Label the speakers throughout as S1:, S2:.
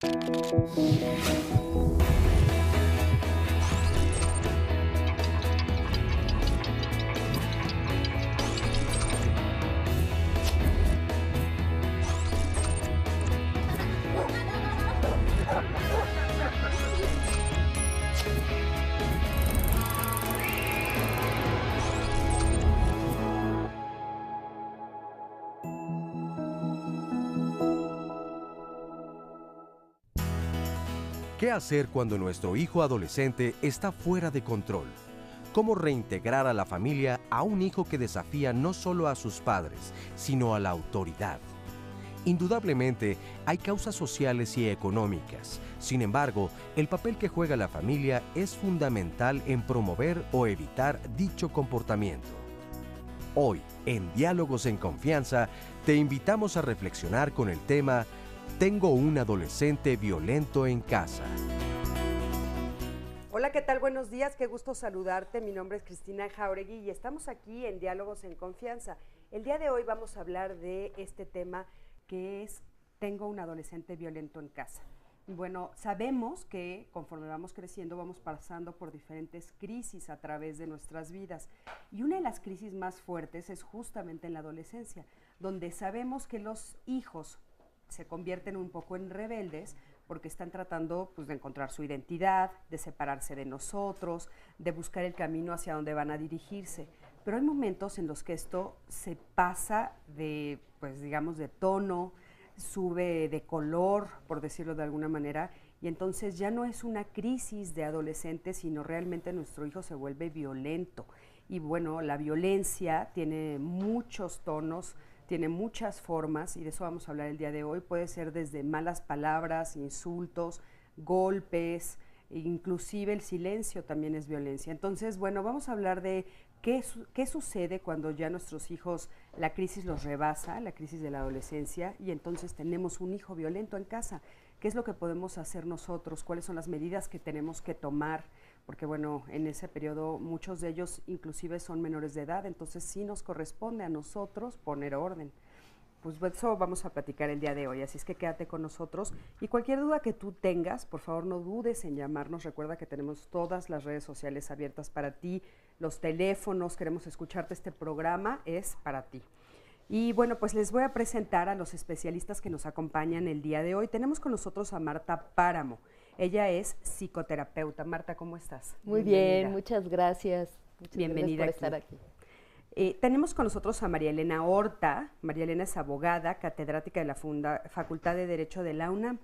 S1: ¿Qué hacer cuando nuestro hijo adolescente está fuera de control? ¿Cómo reintegrar a la familia a un hijo que desafía no solo a sus padres, sino a la autoridad? Indudablemente, hay causas sociales y económicas. Sin embargo, el papel que juega la familia es fundamental en promover o evitar dicho comportamiento. Hoy, en Diálogos en Confianza, te invitamos a reflexionar con el tema Tengo un adolescente violento en casa.
S2: Hola, ¿qué tal? Buenos días, qué gusto saludarte. Mi nombre es Cristina Jauregui y estamos aquí en Diálogos en Confianza. El día de hoy vamos a hablar de este tema que es Tengo un adolescente violento en casa. Bueno, sabemos que conforme vamos creciendo vamos pasando por diferentes crisis a través de nuestras vidas. Y una de las crisis más fuertes es justamente en la adolescencia, donde sabemos que los hijos se convierten un poco en rebeldes porque están tratando de encontrar su identidad, de separarse de nosotros, de buscar el camino hacia donde van a dirigirse. Pero hay momentos en los que esto se pasa de, digamos, de tono, sube de color, por decirlo de alguna manera, y entonces ya no es una crisis de adolescentes, sino realmente nuestro hijo se vuelve violento. Y bueno, la violencia tiene muchos tonos, tiene muchas formas y de eso vamos a hablar el día de hoy. Puede ser desde malas palabras, insultos, golpes, inclusive el silencio también es violencia. Entonces, bueno, vamos a hablar de qué sucede cuando ya nuestros hijos, la crisis los rebasa, la crisis de la adolescencia, y entonces tenemos un hijo violento en casa. ¿Qué es lo que podemos hacer nosotros? ¿Cuáles son las medidas que tenemos que tomar? Porque bueno, en ese periodo muchos de ellos inclusive son menores de edad, entonces sí nos corresponde a nosotros poner orden. Pues eso vamos a platicar el día de hoy, así es que quédate con nosotros y cualquier duda que tú tengas, por favor no dudes en llamarnos. Recuerda que tenemos todas las redes sociales abiertas para ti, los teléfonos, queremos escucharte, este programa es para ti. Y bueno, pues les voy a presentar a los especialistas que nos acompañan el día de hoy. Tenemos con nosotros a Marta Páramo. Ella es psicoterapeuta. Marta, ¿cómo estás?
S3: Muy bien, muchas gracias.
S2: Bienvenida
S3: por estar aquí.
S2: Tenemos con nosotros a María Elena Horta. María Elena es abogada, catedrática de la Facultad de Derecho de la UNAM,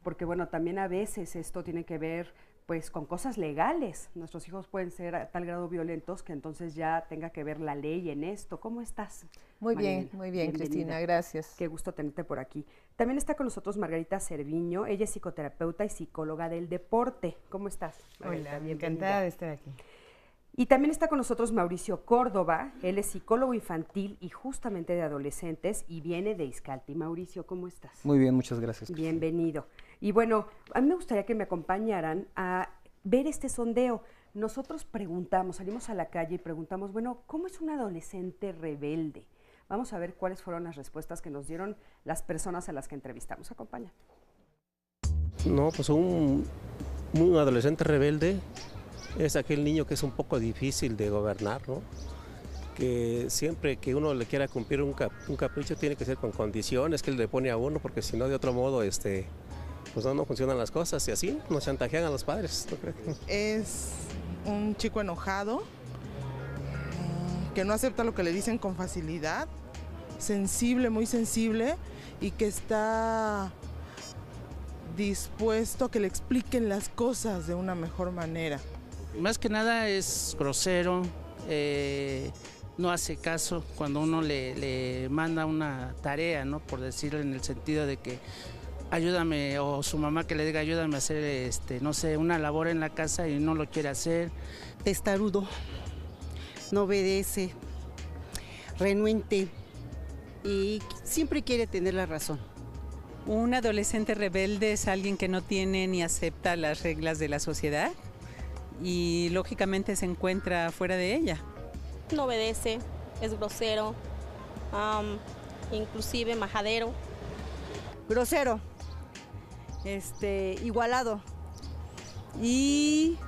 S2: porque bueno, también a veces esto tiene que ver pues con cosas legales. Nuestros hijos pueden ser a tal grado violentos que entonces ya tenga que ver la ley en esto. ¿Cómo estás?
S3: Muy bien, Cristina, gracias.
S2: Qué gusto tenerte por aquí. También está con nosotros Margarita Cerviño. Ella es psicoterapeuta y psicóloga del deporte. ¿Cómo estás, Margarita?
S4: Hola, encantada de estar aquí.
S2: Y también está con nosotros Mauricio Córdoba. Él es psicólogo infantil y justamente de adolescentes y viene de Izcalti. Mauricio, ¿cómo estás?
S5: Muy bien, muchas gracias.
S2: Bienvenido. Y bueno, a mí me gustaría que me acompañaran a ver este sondeo. Nosotros preguntamos, salimos a la calle y preguntamos, bueno, ¿cómo es un adolescente rebelde? Vamos a ver cuáles fueron las respuestas que nos dieron las personas a las que entrevistamos. Acompaña.
S6: No, pues un adolescente rebelde es aquel niño que es un poco difícil de gobernar, ¿no? Que siempre que uno le quiera cumplir un capricho tiene que ser con condiciones que él le pone a uno, porque si no, de otro modo, pues no funcionan las cosas y así nos chantajean a los padres, ¿no crees?
S4: Es un chico enojado, que no acepta lo que le dicen con facilidad, sensible, muy sensible, y que está dispuesto a que le expliquen las cosas de una mejor manera.
S7: Más que nada es grosero, no hace caso cuando uno le manda una tarea, ¿no? Por decirlo en el sentido de que ayúdame, o su mamá que le diga ayúdame a hacer, no sé, una labor en la casa y no lo quiere hacer.
S8: Testarudo, no obedece, renuente y siempre quiere tener la razón.
S9: Un adolescente rebelde es alguien que no tiene ni acepta las reglas de la sociedad y lógicamente se encuentra fuera de ella.
S10: No obedece, es grosero, inclusive majadero.
S11: Grosero,
S5: igualado y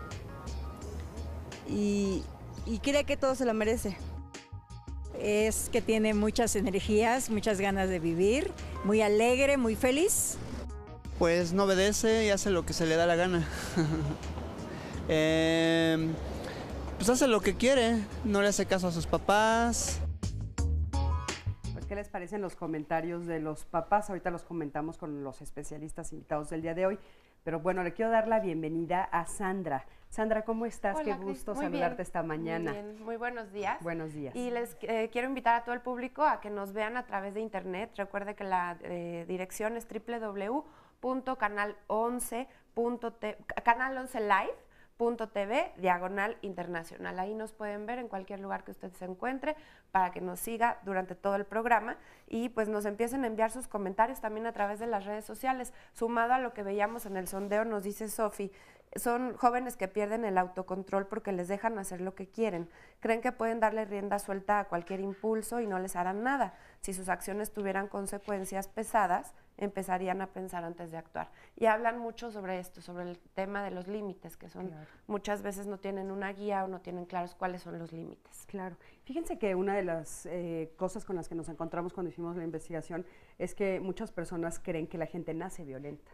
S5: cree que todo se lo merece.
S11: Es que tiene muchas energías, muchas ganas de vivir, muy alegre, muy feliz.
S12: Pues no obedece y hace lo que se le da la gana. Pues hace lo que quiere, no le hace caso a sus papás.
S2: Pues, ¿qué les parecen los comentarios de los papás? Ahorita los comentamos con los especialistas invitados del día de hoy. Pero bueno, le quiero dar la bienvenida a Sandra. Sandra, ¿cómo estás?
S13: Hola,
S2: qué gusto
S13: muy
S2: saludarte
S13: bien,
S2: esta mañana.
S13: Muy bien, muy buenos días.
S2: Buenos días.
S13: Y les quiero invitar a todo el público a que nos vean a través de internet. Recuerde que la dirección es www.canal11live.tv/internacional. Ahí nos pueden ver en cualquier lugar que usted se encuentre para que nos siga durante todo el programa y pues nos empiecen a enviar sus comentarios también a través de las redes sociales. Sumado a lo que veíamos en el sondeo, nos dice Sofi, son jóvenes que pierden el autocontrol porque les dejan hacer lo que quieren. Creen que pueden darle rienda suelta a cualquier impulso y no les harán nada. Si sus acciones tuvieran consecuencias pesadas, empezarían a pensar antes de actuar. Y hablan mucho sobre esto, sobre el tema de los límites, que son muchas veces no tienen una guía o no tienen claros cuáles son los límites.
S2: Claro. Fíjense que una de las cosas con las que nos encontramos cuando hicimos la investigación es que muchas personas creen que la gente nace violenta,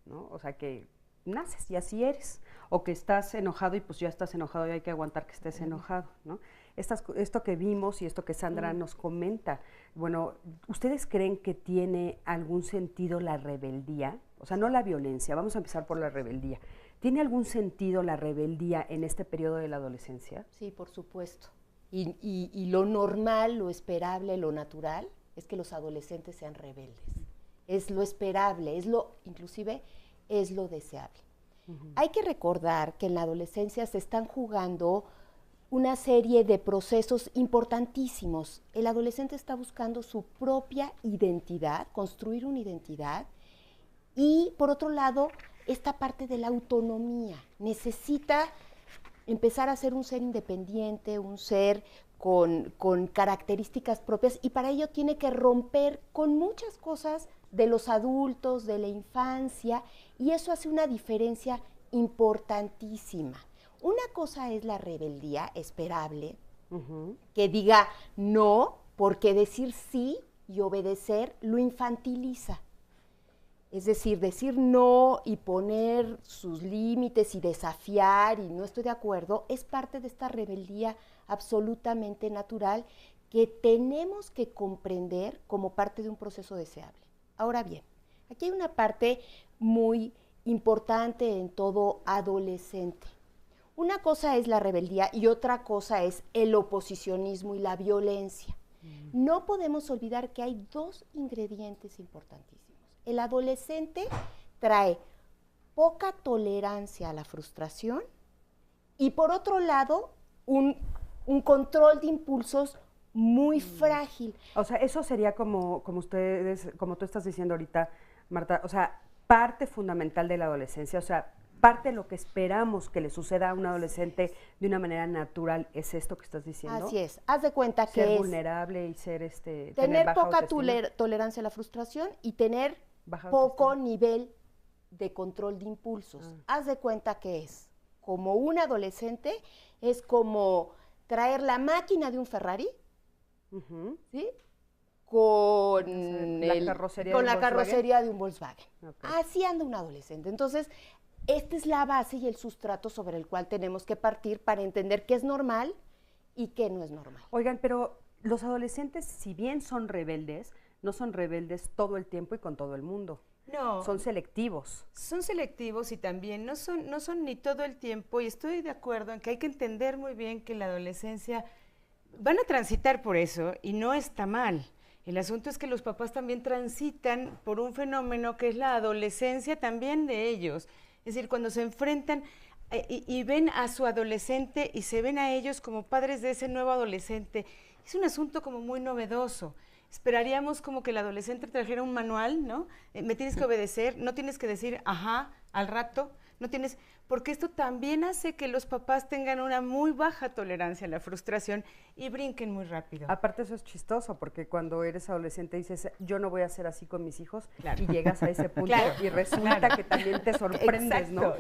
S2: ¿no? O sea, que naces y así eres, o que estás enojado y pues ya estás enojado y hay que aguantar que estés enojado, ¿no? Esto que vimos y esto que Sandra nos comenta, bueno, ¿ustedes creen que tiene algún sentido la rebeldía? O sea, no la violencia, vamos a empezar por la rebeldía. ¿Tiene algún sentido la rebeldía en este periodo de la adolescencia?
S3: Sí, por supuesto. Y lo normal, lo esperable, lo natural, es que los adolescentes sean rebeldes. Es lo esperable, inclusive es lo deseable. Hay que recordar que en la adolescencia se están jugando una serie de procesos importantísimos. El adolescente está buscando su propia identidad, construir una identidad, y por otro lado, esta parte de la autonomía. Necesita empezar a ser un ser independiente, un ser con características propias, y para ello tiene que romper con muchas cosas de los adultos, de la infancia, y eso hace una diferencia importantísima. Una cosa es la rebeldía esperable, que diga no, porque decir sí y obedecer lo infantiliza. Es decir, decir no y poner sus límites y desafiar y no estoy de acuerdo, es parte de esta rebeldía absolutamente natural que tenemos que comprender como parte de un proceso deseable. Ahora bien, aquí hay una parte muy importante en todo adolescente. Una cosa es la rebeldía y otra cosa es el oposicionismo y la violencia. No podemos olvidar que hay dos ingredientes importantísimos. El adolescente trae poca tolerancia a la frustración y por otro lado un control de impulsos muy frágil.
S2: O sea, eso sería como tú estás diciendo ahorita, Marta, o sea, parte fundamental de la adolescencia, o sea, parte de lo que esperamos que le suceda a un adolescente de una manera natural, ¿es esto que estás diciendo?
S3: Así es, haz de cuenta que
S2: ser vulnerable y ser
S3: tener poca tolerancia a la frustración y tener poco nivel de control de impulsos. Haz de cuenta que es como un adolescente, es como traer la máquina de un Ferrari, ¿sí? Con la carrocería de un Volkswagen. Okay. Así anda un adolescente. Entonces, esta es la base y el sustrato sobre el cual tenemos que partir para entender qué es normal y qué no es normal.
S2: Oigan, pero los adolescentes, si bien son rebeldes, no son rebeldes todo el tiempo y con todo el mundo.
S14: No.
S2: Son selectivos.
S14: Son selectivos y también no son ni todo el tiempo, y estoy de acuerdo en que hay que entender muy bien que la adolescencia van a transitar por eso y no está mal. El asunto es que los papás también transitan por un fenómeno que es la adolescencia también de ellos. Es decir, cuando se enfrentan y ven a su adolescente y se ven a ellos como padres de ese nuevo adolescente, es un asunto como muy novedoso. Esperaríamos como que el adolescente trajera un manual, ¿no? Me tienes que obedecer, no tienes que decir ajá al rato, no tienes, porque esto también hace que los papás tengan una muy baja tolerancia a la frustración y brinquen muy rápido.
S2: Aparte eso es chistoso, porque cuando eres adolescente dices, yo no voy a ser así con mis hijos, y llegas a ese punto y resulta que también te sorprendes, ¿no?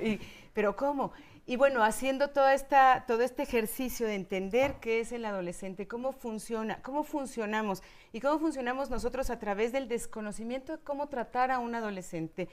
S14: Pero ¿cómo? Y bueno, haciendo todo este ejercicio de entender qué es el adolescente, cómo funciona, cómo funcionamos y cómo funcionamos nosotros a través del desconocimiento de cómo tratar a un adolescente,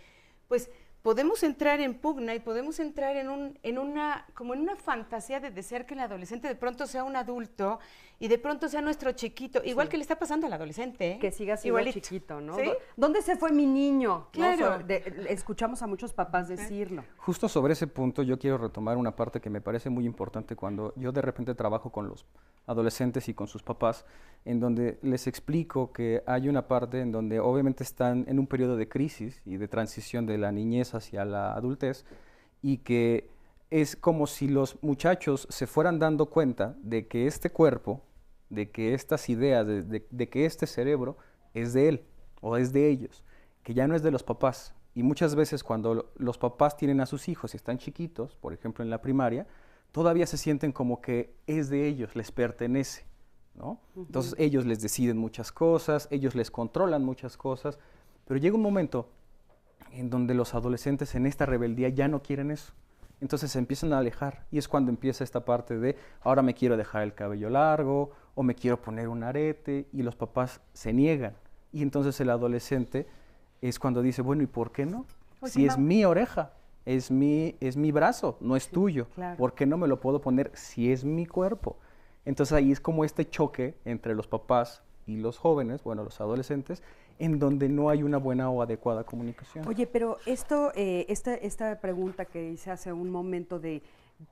S14: pues podemos entrar en pugna y podemos entrar en una fantasía de desear que el adolescente de pronto sea un adulto y de pronto sea nuestro chiquito, igual que le está pasando al adolescente, ¿eh?
S2: Que siga siendo
S14: Igualito.
S2: chiquito, ¿no?
S14: ¿Sí?
S2: ¿Dónde se fue mi niño?
S14: Claro.
S2: ¿No? Escuchamos a muchos papás decirlo.
S15: Justo sobre ese punto yo quiero retomar una parte que me parece muy importante cuando yo de repente trabajo con los adolescentes y con sus papás, en donde les explico que hay una parte en donde obviamente están en un periodo de crisis y de transición de la niñez hacia la adultez, y que es como si los muchachos se fueran dando cuenta de que este cuerpo, de que estas ideas, de que este cerebro es de él o es de ellos, que ya no es de los papás. Y muchas veces cuando los papás tienen a sus hijos y están chiquitos, por ejemplo en la primaria, todavía se sienten como que es de ellos, les pertenece, ¿no? Entonces ellos les deciden muchas cosas, ellos les controlan muchas cosas, pero llega un momento en donde los adolescentes en esta rebeldía ya no quieren eso. Entonces se empiezan a alejar y es cuando empieza esta parte de ahora me quiero dejar el cabello largo o me quiero poner un arete, y los papás se niegan. Y entonces el adolescente es cuando dice, bueno, ¿y por qué no? Si es mi oreja, es mi brazo, no es tuyo.
S2: Claro.
S15: ¿Por qué no me lo puedo poner si es mi cuerpo? Entonces ahí es como este choque entre los papás y los jóvenes, bueno, los adolescentes, en donde no hay una buena o adecuada comunicación.
S2: Oye, pero esta pregunta que hice hace un momento de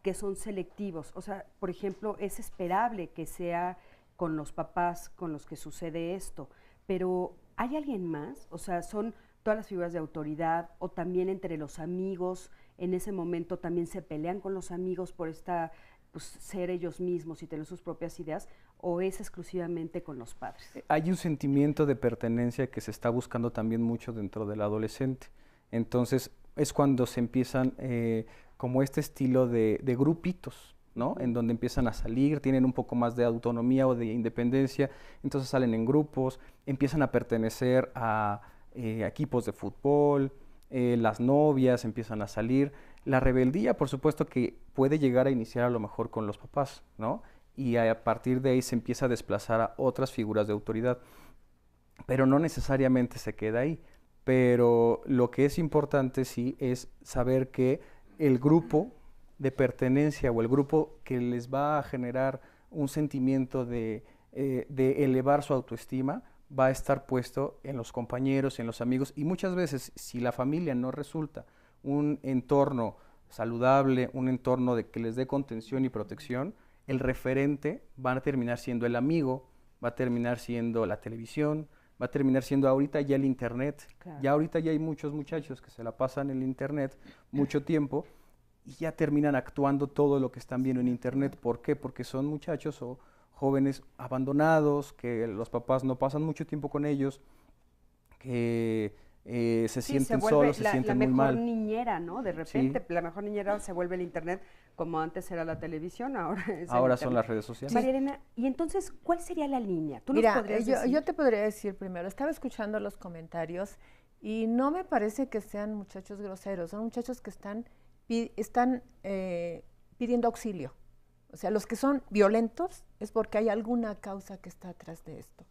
S2: que son selectivos, o sea, por ejemplo, es esperable que sea con los papás con los que sucede esto, pero ¿hay alguien más? O sea, ¿son todas las figuras de autoridad o también entre los amigos? En ese momento también se pelean con los amigos por ser ellos mismos y tener sus propias ideas, ¿o es exclusivamente con los padres?
S15: Hay un sentimiento de pertenencia que se está buscando también mucho dentro del adolescente. Entonces es cuando se empiezan como este estilo de grupitos, ¿no? En donde empiezan a salir, tienen un poco más de autonomía o de independencia, entonces salen en grupos, empiezan a pertenecer a equipos de fútbol, las novias empiezan a salir. La rebeldía, por supuesto, que puede llegar a iniciar a lo mejor con los papás, ¿no? Y a partir de ahí se empieza a desplazar a otras figuras de autoridad, pero no necesariamente se queda ahí. Pero lo que es importante sí es saber que el grupo de pertenencia o el grupo que les va a generar un sentimiento de elevar su autoestima va a estar puesto en los compañeros, en los amigos, y muchas veces si la familia no resulta un entorno saludable, un entorno de que les dé contención y protección, el referente va a terminar siendo el amigo, va a terminar siendo la televisión, va a terminar siendo ahorita ya el internet. Claro. Ya ahorita ya hay muchos muchachos que se la pasan en el internet mucho tiempo y ya terminan actuando todo lo que están viendo en internet. ¿Por qué? Porque son muchachos o jóvenes abandonados, que los papás no pasan mucho tiempo con ellos, que se sienten solos, se sienten muy mal.
S2: La mejor niñera, ¿no? De repente, la mejor niñera se vuelve el internet, como antes era la televisión, ahora
S15: son las redes sociales.
S2: María Elena, y entonces, ¿cuál sería la línea? ¿Tú
S16: Mira,
S2: nos podrías decir?
S16: Yo te podría decir primero, estaba escuchando los comentarios y no me parece que sean muchachos groseros, son muchachos que están pidiendo auxilio. O sea, los que son violentos es porque hay alguna causa que está atrás de esto.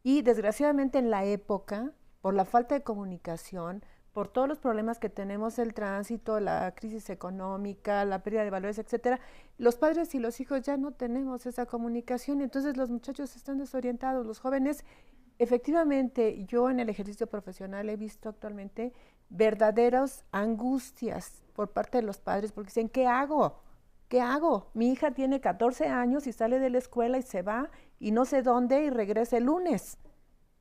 S16: Y desgraciadamente en la época, por la falta de comunicación, por todos los problemas que tenemos, el tránsito, la crisis económica, la pérdida de valores, etcétera, los padres y los hijos ya no tenemos esa comunicación, y entonces los muchachos están desorientados, los jóvenes. Efectivamente, yo en el ejercicio profesional he visto actualmente verdaderas angustias por parte de los padres, porque dicen, ¿qué hago? ¿Qué hago? Mi hija tiene 14 años y sale de la escuela y se va y no sé dónde y regresa el lunes.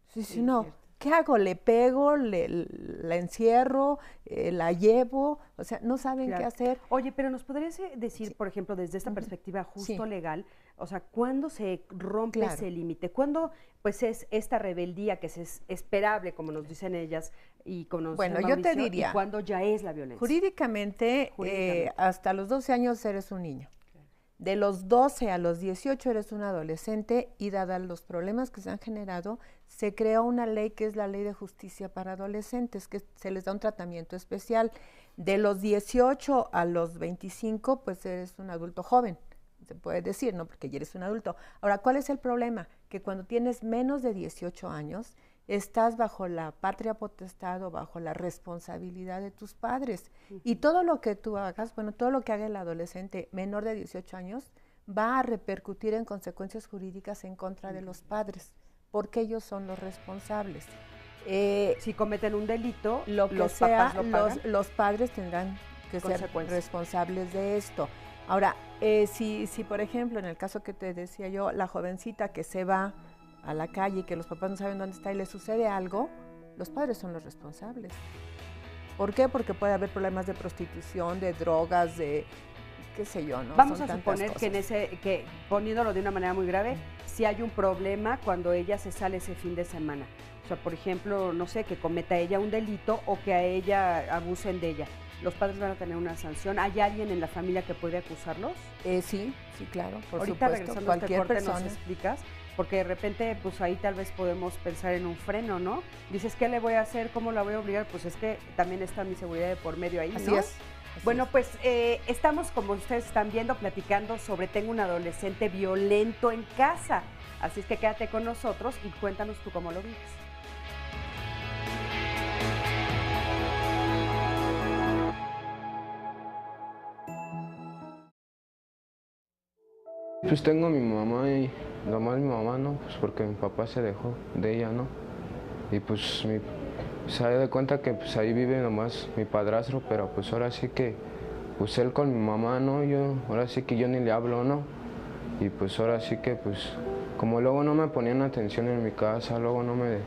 S16: Sí, no. ¿qué hago? ¿Le pego? ¿La encierro? ¿La llevo? O sea, no saben
S2: Claro.
S16: qué hacer.
S2: Oye, pero ¿nos podrías decir, por ejemplo, desde esta perspectiva justo
S16: Sí.
S2: legal, o sea, cuándo se rompe
S16: Claro.
S2: ese límite? ¿Cuándo, pues, es esta rebeldía que es esperable, como nos dicen ellas, y como nos
S16: Bueno,
S2: dice
S16: yo te
S2: Mauricio,
S16: diría,
S2: y cuándo ya es la violencia?
S16: Jurídicamente, hasta los 12 años eres un niño. De los 12 a los 18 eres un adolescente y dada los problemas que se han generado, se creó una ley que es la Ley de Justicia para Adolescentes, que se les da un tratamiento especial. De los 18 a los 25, pues eres un adulto joven, se puede decir, ¿no? Porque ya eres un adulto. Ahora, ¿cuál es el problema? Que cuando tienes menos de 18 años, estás bajo la patria potestad o bajo la responsabilidad de tus padres. Y todo lo que tú hagas, bueno, todo lo que haga el adolescente menor de 18 años va a repercutir en consecuencias jurídicas en contra de los padres, porque ellos son los responsables.
S2: Si cometen un delito,
S16: lo que
S2: los
S16: sea,
S2: papás lo pagan.
S16: los padres tendrán que ser
S2: Consecuencias.
S16: responsables de esto. Ahora, si por ejemplo, en el caso que te decía yo, la jovencita que se va a la calle y que los papás no saben dónde está y le sucede algo, los padres son los responsables. ¿Por qué? Porque puede haber problemas de prostitución, de drogas, de qué sé yo, ¿no?
S2: Vamos
S16: Son
S2: a
S16: tantas
S2: suponer
S16: cosas.
S2: que poniéndolo de una manera muy grave, si hay un problema cuando ella se sale ese fin de semana. O sea, por ejemplo, no sé, que cometa ella un delito o que a ella abusen de ella. ¿Los padres van a tener una sanción? ¿Hay alguien en la familia que puede acusarlos?
S16: Sí, claro, por
S2: Ahorita
S16: supuesto,
S2: regresando a este
S16: cualquier
S2: corte
S16: persona.
S2: nos explicas, porque de repente pues ahí tal vez podemos pensar en un freno, ¿no? Dices, ¿qué le voy a hacer? ¿Cómo la voy a obligar? Pues es que también está mi seguridad de por medio ahí,
S16: Así
S2: ¿no?
S16: es.
S2: Bueno, pues estamos, como ustedes están viendo, platicando sobre tengo un adolescente violento en casa. Así es que quédate con nosotros y cuéntanos tú cómo lo vives.
S17: Pues tengo a mi mamá y nomás mi mamá, ¿no? Pues porque mi papá se dejó de ella, ¿no? Y pues se da de cuenta que pues ahí vive nomás mi padrastro, pero pues ahora sí que, pues él con mi mamá, ¿no? Ahora sí que yo ni le hablo, ¿no? Y pues ahora sí que pues, como luego no me ponían atención en mi casa, luego no me,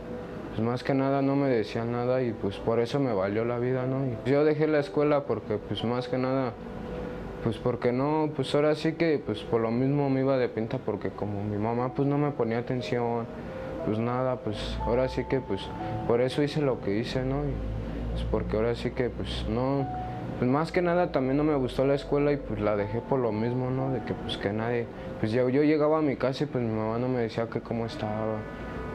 S17: pues más que nada no me decían nada y pues por eso me valió la vida, ¿no? Y yo dejé la escuela porque pues más que nada, pues porque no, pues ahora sí que pues por lo mismo me iba de pinta porque como mi mamá pues no me ponía atención, pues nada, pues ahora sí que pues por eso hice lo que hice, ¿no? Y pues porque ahora sí que pues no, pues más que nada también no me gustó la escuela y pues la dejé por lo mismo, ¿no? De que pues que nadie, pues yo llegaba a mi casa y pues mi mamá no me decía que cómo estaba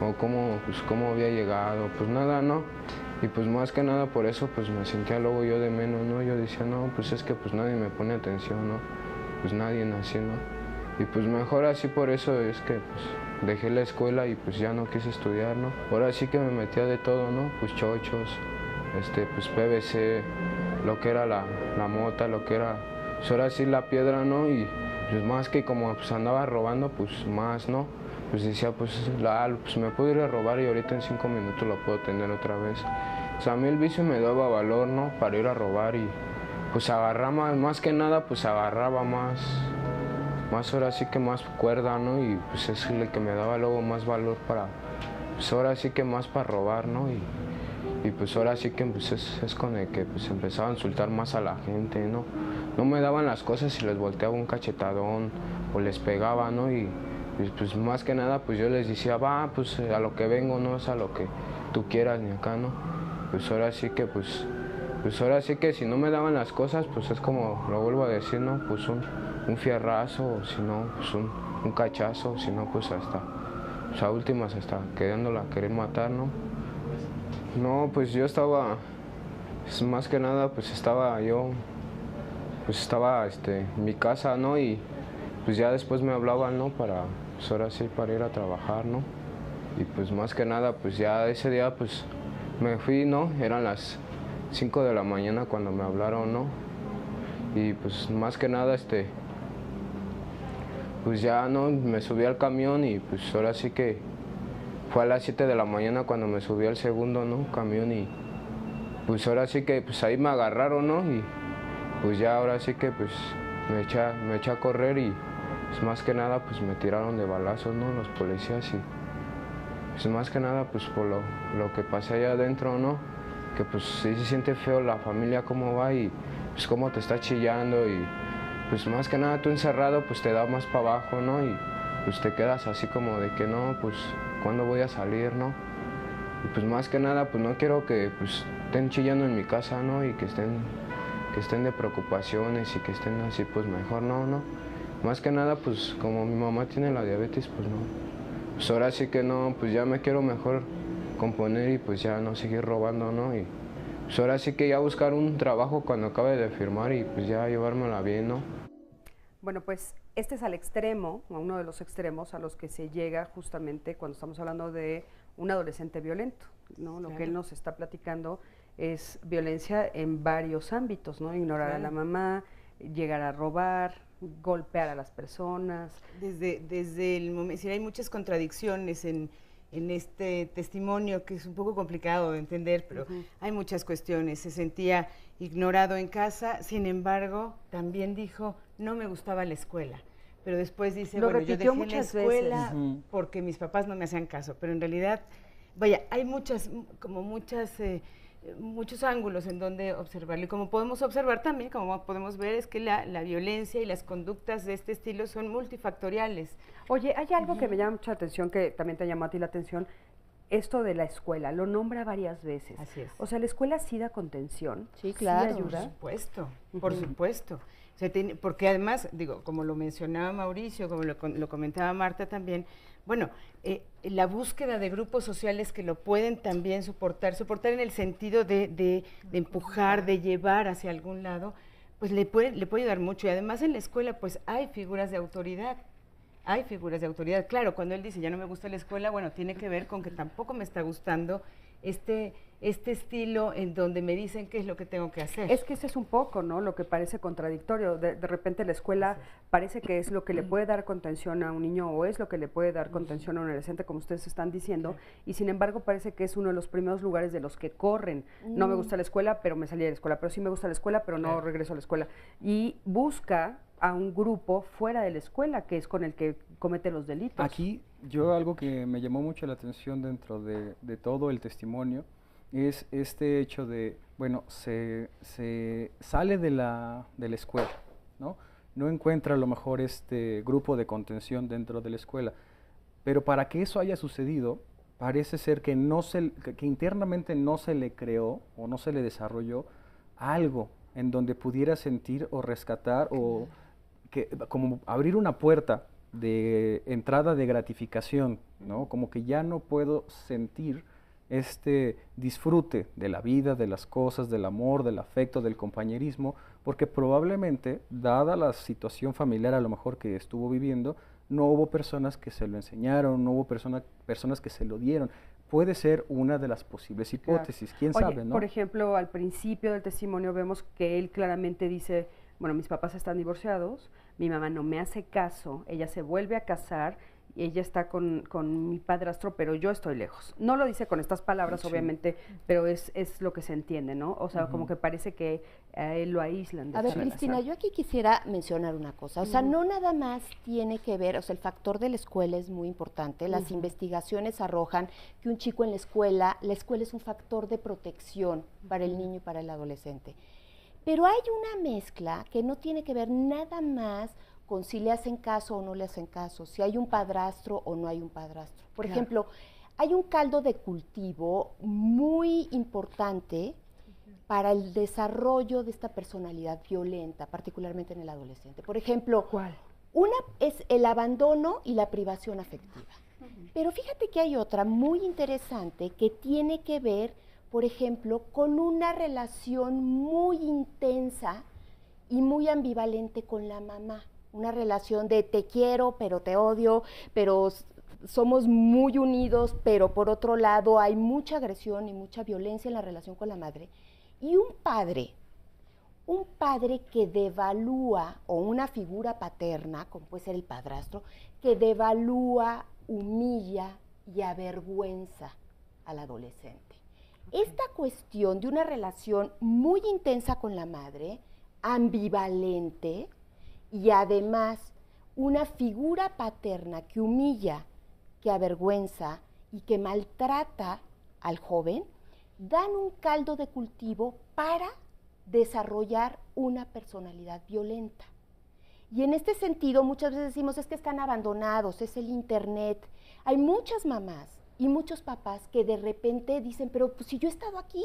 S17: o cómo había llegado, pues nada, ¿no? Y pues más que nada por eso pues me sentía luego yo de menos, ¿no? Yo decía, no, pues es que pues nadie me pone atención, ¿no? Pues nadie así, ¿no? Y pues mejor así por eso es que pues dejé la escuela y pues ya no quise estudiar, ¿no? Ahora sí que me metía de todo, ¿no? Pues chochos, pues PVC, lo que era la mota, lo que era, pues ahora sí la piedra, ¿no? Y pues más que como pues andaba robando, pues más, ¿no? Pues decía, pues me puedo ir a robar y ahorita en 5 minutos lo puedo tener otra vez. O sea, a mí el vicio me daba valor, ¿no? Para ir a robar y pues agarraba más que nada, pues agarraba más ahora sí que más cuerda, ¿no? Y pues es el que me daba luego más valor para, pues ahora sí que más para robar, ¿no? Y pues ahora sí que pues es con el que pues empezaba a insultar más a la gente, ¿no? No me daban las cosas y les volteaba un cachetadón o les pegaba, ¿no? Y pues más que nada pues yo les decía, va, pues a lo que vengo, no es a lo que tú quieras ni acá, ¿no? Pues ahora sí que pues ahora sí que si no me daban las cosas, pues es como, lo vuelvo a decir, ¿no? Pues un fierrazo, o si no, pues un cachazo, si no, pues hasta, pues a últimas hasta queriéndola querer matar, ¿no? No, pues yo estaba, pues más que nada, pues estaba en mi casa, ¿no? Y pues ya después me hablaban, ¿no? Para, pues ahora sí, para ir a trabajar, ¿no? Y pues más que nada, pues ya ese día, pues me fui, ¿no? Eran las 5 de la mañana cuando me hablaron, ¿no? Y pues más que nada, pues ya, ¿no? Me subí al camión y pues ahora sí que fue a las 7 de la mañana cuando me subí al segundo, ¿no? Camión y pues ahora sí que pues ahí me agarraron, ¿no? Y pues ya ahora sí que pues me eché a correr y pues más que nada pues me tiraron de balazos, ¿no? Los policías y pues más que nada pues por lo que pasé allá adentro, ¿no? Que pues sí se siente feo la familia cómo va y pues cómo te está chillando y pues más que nada tú encerrado pues te da más para abajo, ¿no? Y pues te quedas así como de que no, pues ¿cuándo voy a salir, no? Y pues más que nada pues no quiero que pues estén chillando en mi casa, ¿no? Y que estén de preocupaciones y que estén así pues mejor, no. Más que nada pues como mi mamá tiene la diabetes pues no. Pues ahora sí que no, pues ya me quiero mejor componer y pues ya no seguir robando, ¿no? Y pues ahora sí que ya buscar un trabajo cuando acabe de firmar y pues ya llevármela bien, ¿no?
S2: Bueno, pues este es al extremo, uno de los extremos a los que se llega justamente cuando estamos hablando de un adolescente violento, ¿no? Lo que él nos está platicando es violencia en varios ámbitos, ¿no? Ignorar a la mamá, llegar a robar, golpear a las personas.
S14: Desde el momento, hay muchas contradicciones en este testimonio que es un poco complicado de entender, pero hay muchas cuestiones. Se sentía ignorado en casa, sin embargo, también dijo, no me gustaba la escuela. Pero después dice, bueno, yo dejé la escuela porque mis papás no me hacían caso. Pero en realidad, vaya, hay muchos ángulos en donde observarlo. Y como podemos observar también, como podemos ver, es que la violencia y las conductas de este estilo son multifactoriales.
S2: Oye, hay algo que me llama mucha atención, que también te llamó a ti la atención, esto de la escuela, lo nombra varias veces.
S14: Así es.
S2: O sea, ¿la escuela sí da contención?
S3: Sí, claro.
S2: ¿Sí ayuda?
S14: Por supuesto. O sea, porque además, digo, como lo mencionaba Mauricio, como lo comentaba Marta también, bueno, la búsqueda de grupos sociales que lo pueden también soportar en el sentido de empujar, de llevar hacia algún lado, pues le puede ayudar mucho. Y además en la escuela pues hay figuras de autoridad. Claro, cuando él dice, ya no me gusta la escuela, bueno, tiene que ver con que tampoco me está gustando este estilo en donde me dicen qué es lo que tengo que hacer.
S2: Es que ese es un poco, ¿no? Lo que parece contradictorio. De repente la escuela parece que es lo que le puede dar contención a un niño o es lo que le puede dar contención a un adolescente, como ustedes están diciendo, y sin embargo parece que es uno de los primeros lugares de los que corren. No me gusta la escuela, pero me salí de la escuela, pero sí me gusta la escuela, pero no regreso a la escuela. Y busca a un grupo fuera de la escuela, que es con el que comete los delitos.
S15: Aquí yo algo que me llamó mucho la atención dentro de todo el testimonio es este hecho de, bueno, se sale de la escuela, ¿no? No encuentra a lo mejor este grupo de contención dentro de la escuela, pero para que eso haya sucedido, parece ser que internamente no se le creó o no se le desarrolló algo en donde pudiera sentir o rescatar o que como abrir una puerta de entrada de gratificación, ¿no? Como que ya no puedo sentir este disfrute de la vida, de las cosas, del amor, del afecto, del compañerismo, porque probablemente, dada la situación familiar a lo mejor que estuvo viviendo, no hubo personas que se lo enseñaron, no hubo personas que se lo dieron. Puede ser una de las posibles hipótesis, quién sabe, ¿no?
S2: Por ejemplo, al principio del testimonio vemos que él claramente dice, bueno, mis papás están divorciados, mi mamá no me hace caso, ella se vuelve a casar, ella está con mi padrastro, pero yo estoy lejos. No lo dice con estas palabras, obviamente, pero es lo que se entiende, ¿no? O sea, como que parece que a él lo aíslan.
S3: A ver, Cristina, yo aquí quisiera mencionar una cosa. O sea, no nada más tiene que ver, o sea, el factor de la escuela es muy importante. Las investigaciones arrojan que un chico en la escuela es un factor de protección para el niño y para el adolescente. Pero hay una mezcla que no tiene que ver nada más con si le hacen caso o no le hacen caso, si hay un padrastro o no hay un padrastro. Por ejemplo, hay un caldo de cultivo muy importante para el desarrollo de esta personalidad violenta, particularmente en el adolescente. Por ejemplo, una es el abandono y la privación afectiva. Pero fíjate que hay otra muy interesante que tiene que ver, por ejemplo, con una relación muy intensa y muy ambivalente con la mamá. Una relación de te quiero, pero te odio, pero somos muy unidos, pero por otro lado hay mucha agresión y mucha violencia en la relación con la madre. Y un padre que devalúa, o una figura paterna, como puede ser el padrastro, que devalúa, humilla y avergüenza al adolescente. Esta cuestión de una relación muy intensa con la madre, ambivalente, y además una figura paterna que humilla, que avergüenza y que maltrata al joven, dan un caldo de cultivo para desarrollar una personalidad violenta. Y en este sentido muchas veces decimos, es que están abandonados, es el internet. Hay muchas mamás y muchos papás que de repente dicen, pero pues si yo he estado aquí,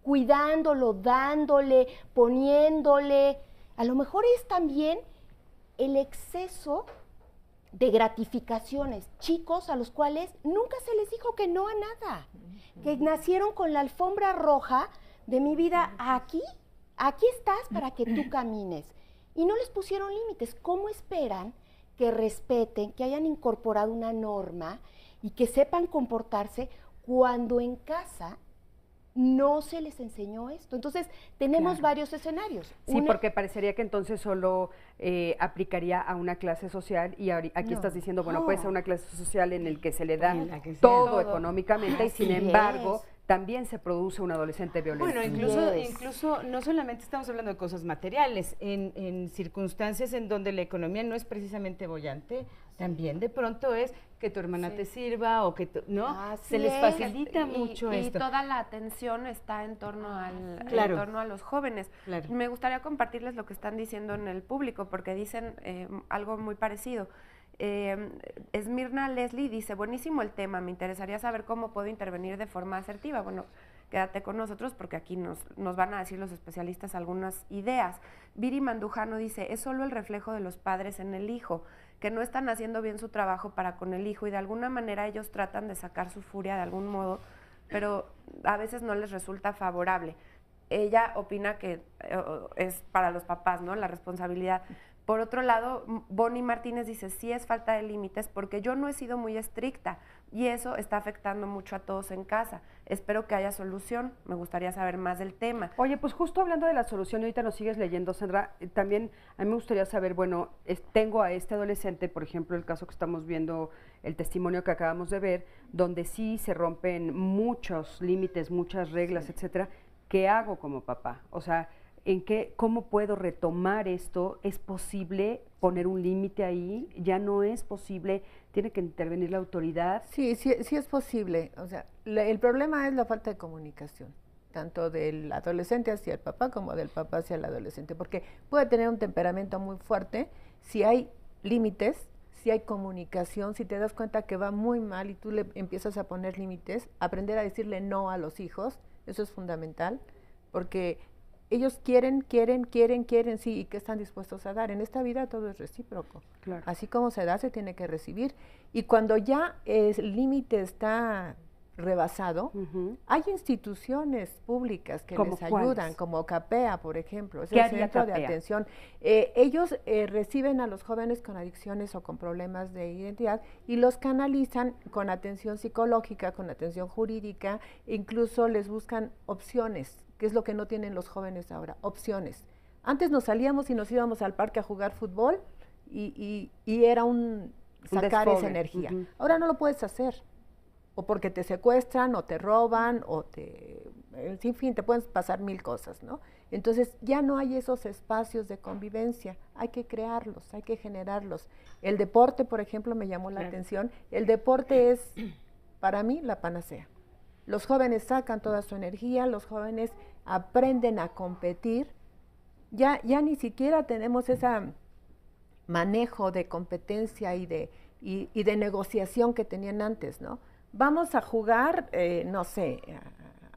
S3: cuidándolo, dándole, poniéndole, a lo mejor es también el exceso de gratificaciones, chicos a los cuales nunca se les dijo que no a nada, que nacieron con la alfombra roja de mi vida, aquí estás para que tú camines, y no les pusieron límites. ¿Cómo esperan que respeten, que hayan incorporado una norma y que sepan comportarse cuando en casa no se les enseñó esto? Entonces, tenemos varios escenarios.
S2: Sí, porque parecería que entonces solo aplicaría a una clase social, y aquí estás diciendo, bueno, puede ser una clase social en el que se le da todo económicamente, y sin embargo, también se produce un adolescente violento.
S14: Bueno, incluso no solamente estamos hablando de cosas materiales, en circunstancias en donde la economía no es precisamente bollante, también de pronto es que tu hermana te sirva o que se les facilita mucho esto.
S13: Y toda la atención está en torno
S14: Claro.
S13: en torno a los jóvenes.
S14: Claro.
S13: Me gustaría compartirles lo que están diciendo en el público, porque dicen algo muy parecido. Esmirna Leslie dice, buenísimo el tema, me interesaría saber cómo puedo intervenir de forma asertiva. Bueno, quédate con nosotros porque aquí nos van a decir los especialistas algunas ideas. Viri Mandujano dice, es solo el reflejo de los padres en el hijo, que no están haciendo bien su trabajo para con el hijo y de alguna manera ellos tratan de sacar su furia de algún modo, pero a veces no les resulta favorable. Ella opina que es para los papás, ¿no?, la responsabilidad. Por otro lado, Bonnie Martínez dice, sí es falta de límites porque yo no he sido muy estricta y eso está afectando mucho a todos en casa. Espero que haya solución, me gustaría saber más del tema.
S2: Oye, pues justo hablando de la solución, ahorita nos sigues leyendo, Sandra, también a mí me gustaría saber, bueno, tengo a este adolescente, por ejemplo, el caso que estamos viendo, el testimonio que acabamos de ver, donde sí se rompen muchos límites, muchas reglas, etcétera. ¿Qué hago como papá? O sea, ¿cómo puedo retomar esto? ¿Es posible poner un límite ahí? ¿Ya no es posible? ¿Tiene que intervenir la autoridad?
S16: Sí es posible. O sea, el problema es la falta de comunicación, tanto del adolescente hacia el papá como del papá hacia el adolescente, porque puede tener un temperamento muy fuerte si hay límites, si hay comunicación, si te das cuenta que va muy mal y tú le empiezas a poner límites, aprender a decirle no a los hijos, eso es fundamental, porque ellos quieren, sí, y ¿qué están dispuestos a dar? En esta vida todo es recíproco. Claro. Así como se da, se tiene que recibir. Y cuando ya el límite está rebasado, hay instituciones públicas que les ayudan, como CAPEA, por ejemplo, es el Centro de Atención. Ellos reciben a los jóvenes con adicciones o con problemas de identidad y los canalizan con atención psicológica, con atención jurídica, incluso les buscan opciones, que es lo que no tienen los jóvenes ahora, opciones. Antes nos salíamos y nos íbamos al parque a jugar fútbol y era un sacar esa energía. Ahora no lo puedes hacer, o porque te secuestran, o te roban, en fin, te pueden pasar mil cosas, ¿no? Entonces ya no hay esos espacios de convivencia, hay que crearlos, hay que generarlos. El deporte, por ejemplo, me llamó la atención. El deporte es, para mí, la panacea. Los jóvenes sacan toda su energía, los jóvenes aprenden a competir. Ya ni siquiera tenemos ese manejo de competencia y de negociación que tenían antes, ¿no? Vamos a jugar, no sé,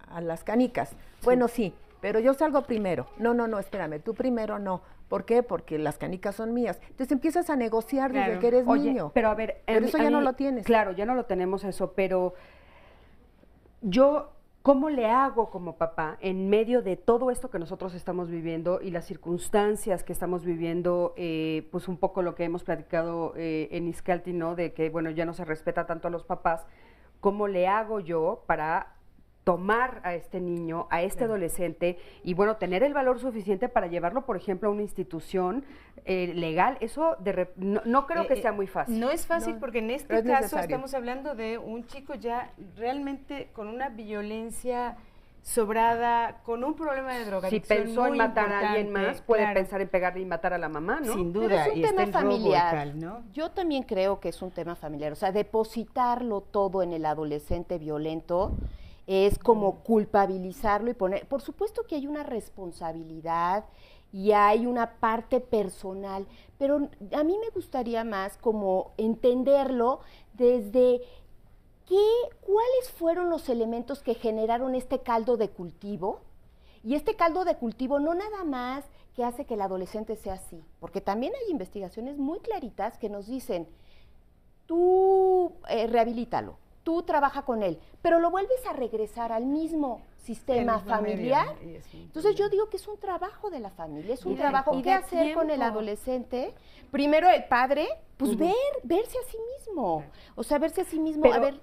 S16: a las canicas. Bueno, sí, pero yo salgo primero. No, espérame, tú primero no. ¿Por qué? Porque las canicas son mías. Entonces empiezas a negociar desde que eres niño.
S2: Pero a ver,
S16: pero eso ya no lo tienes.
S2: Claro, ya no lo tenemos eso, pero ¿cómo le hago como papá en medio de todo esto que nosotros estamos viviendo y las circunstancias que estamos viviendo, pues un poco lo que hemos platicado en Izcalti, ¿no? De que, bueno, ya no se respeta tanto a los papás. ¿Cómo le hago yo para tomar a este niño, a este adolescente y, bueno, tener el valor suficiente para llevarlo, por ejemplo, a una institución legal? Eso no creo que sea muy fácil.
S14: No es fácil porque en este caso estamos hablando de un chico ya realmente con una violencia sobrada, con un problema de
S2: Si
S14: drogadicción
S2: pensó en
S14: muy
S2: matar a alguien
S14: importante,
S2: más, puede
S14: claro.
S2: pensar en pegarle y matar a la mamá, ¿no?
S14: Sin
S3: Pero
S14: duda,
S3: es un
S14: y está
S3: tema
S14: el robo y
S3: familiar.
S14: tal, ¿no?
S3: Yo también creo que es un tema familiar. O sea, depositarlo todo en el adolescente violento es como culpabilizarlo y poner... Por supuesto que hay una responsabilidad y hay una parte personal, pero a mí me gustaría más como entenderlo desde cuáles fueron los elementos que generaron este caldo de cultivo. Y este caldo de cultivo no nada más que hace que el adolescente sea así, porque también hay investigaciones muy claritas que nos dicen, tú rehabilítalo, tú trabaja con él, pero lo vuelves a regresar al mismo sistema
S14: mismo
S3: familiar.
S14: medio, y es un
S3: Entonces yo digo que es un trabajo de la familia, es un trabajo.
S13: y
S3: ¿Qué
S13: de
S3: hacer con el
S13: tiempo.
S3: adolescente? Primero el padre, pues verse a sí mismo, o sea, verse a sí mismo.
S2: Pero
S3: a ver,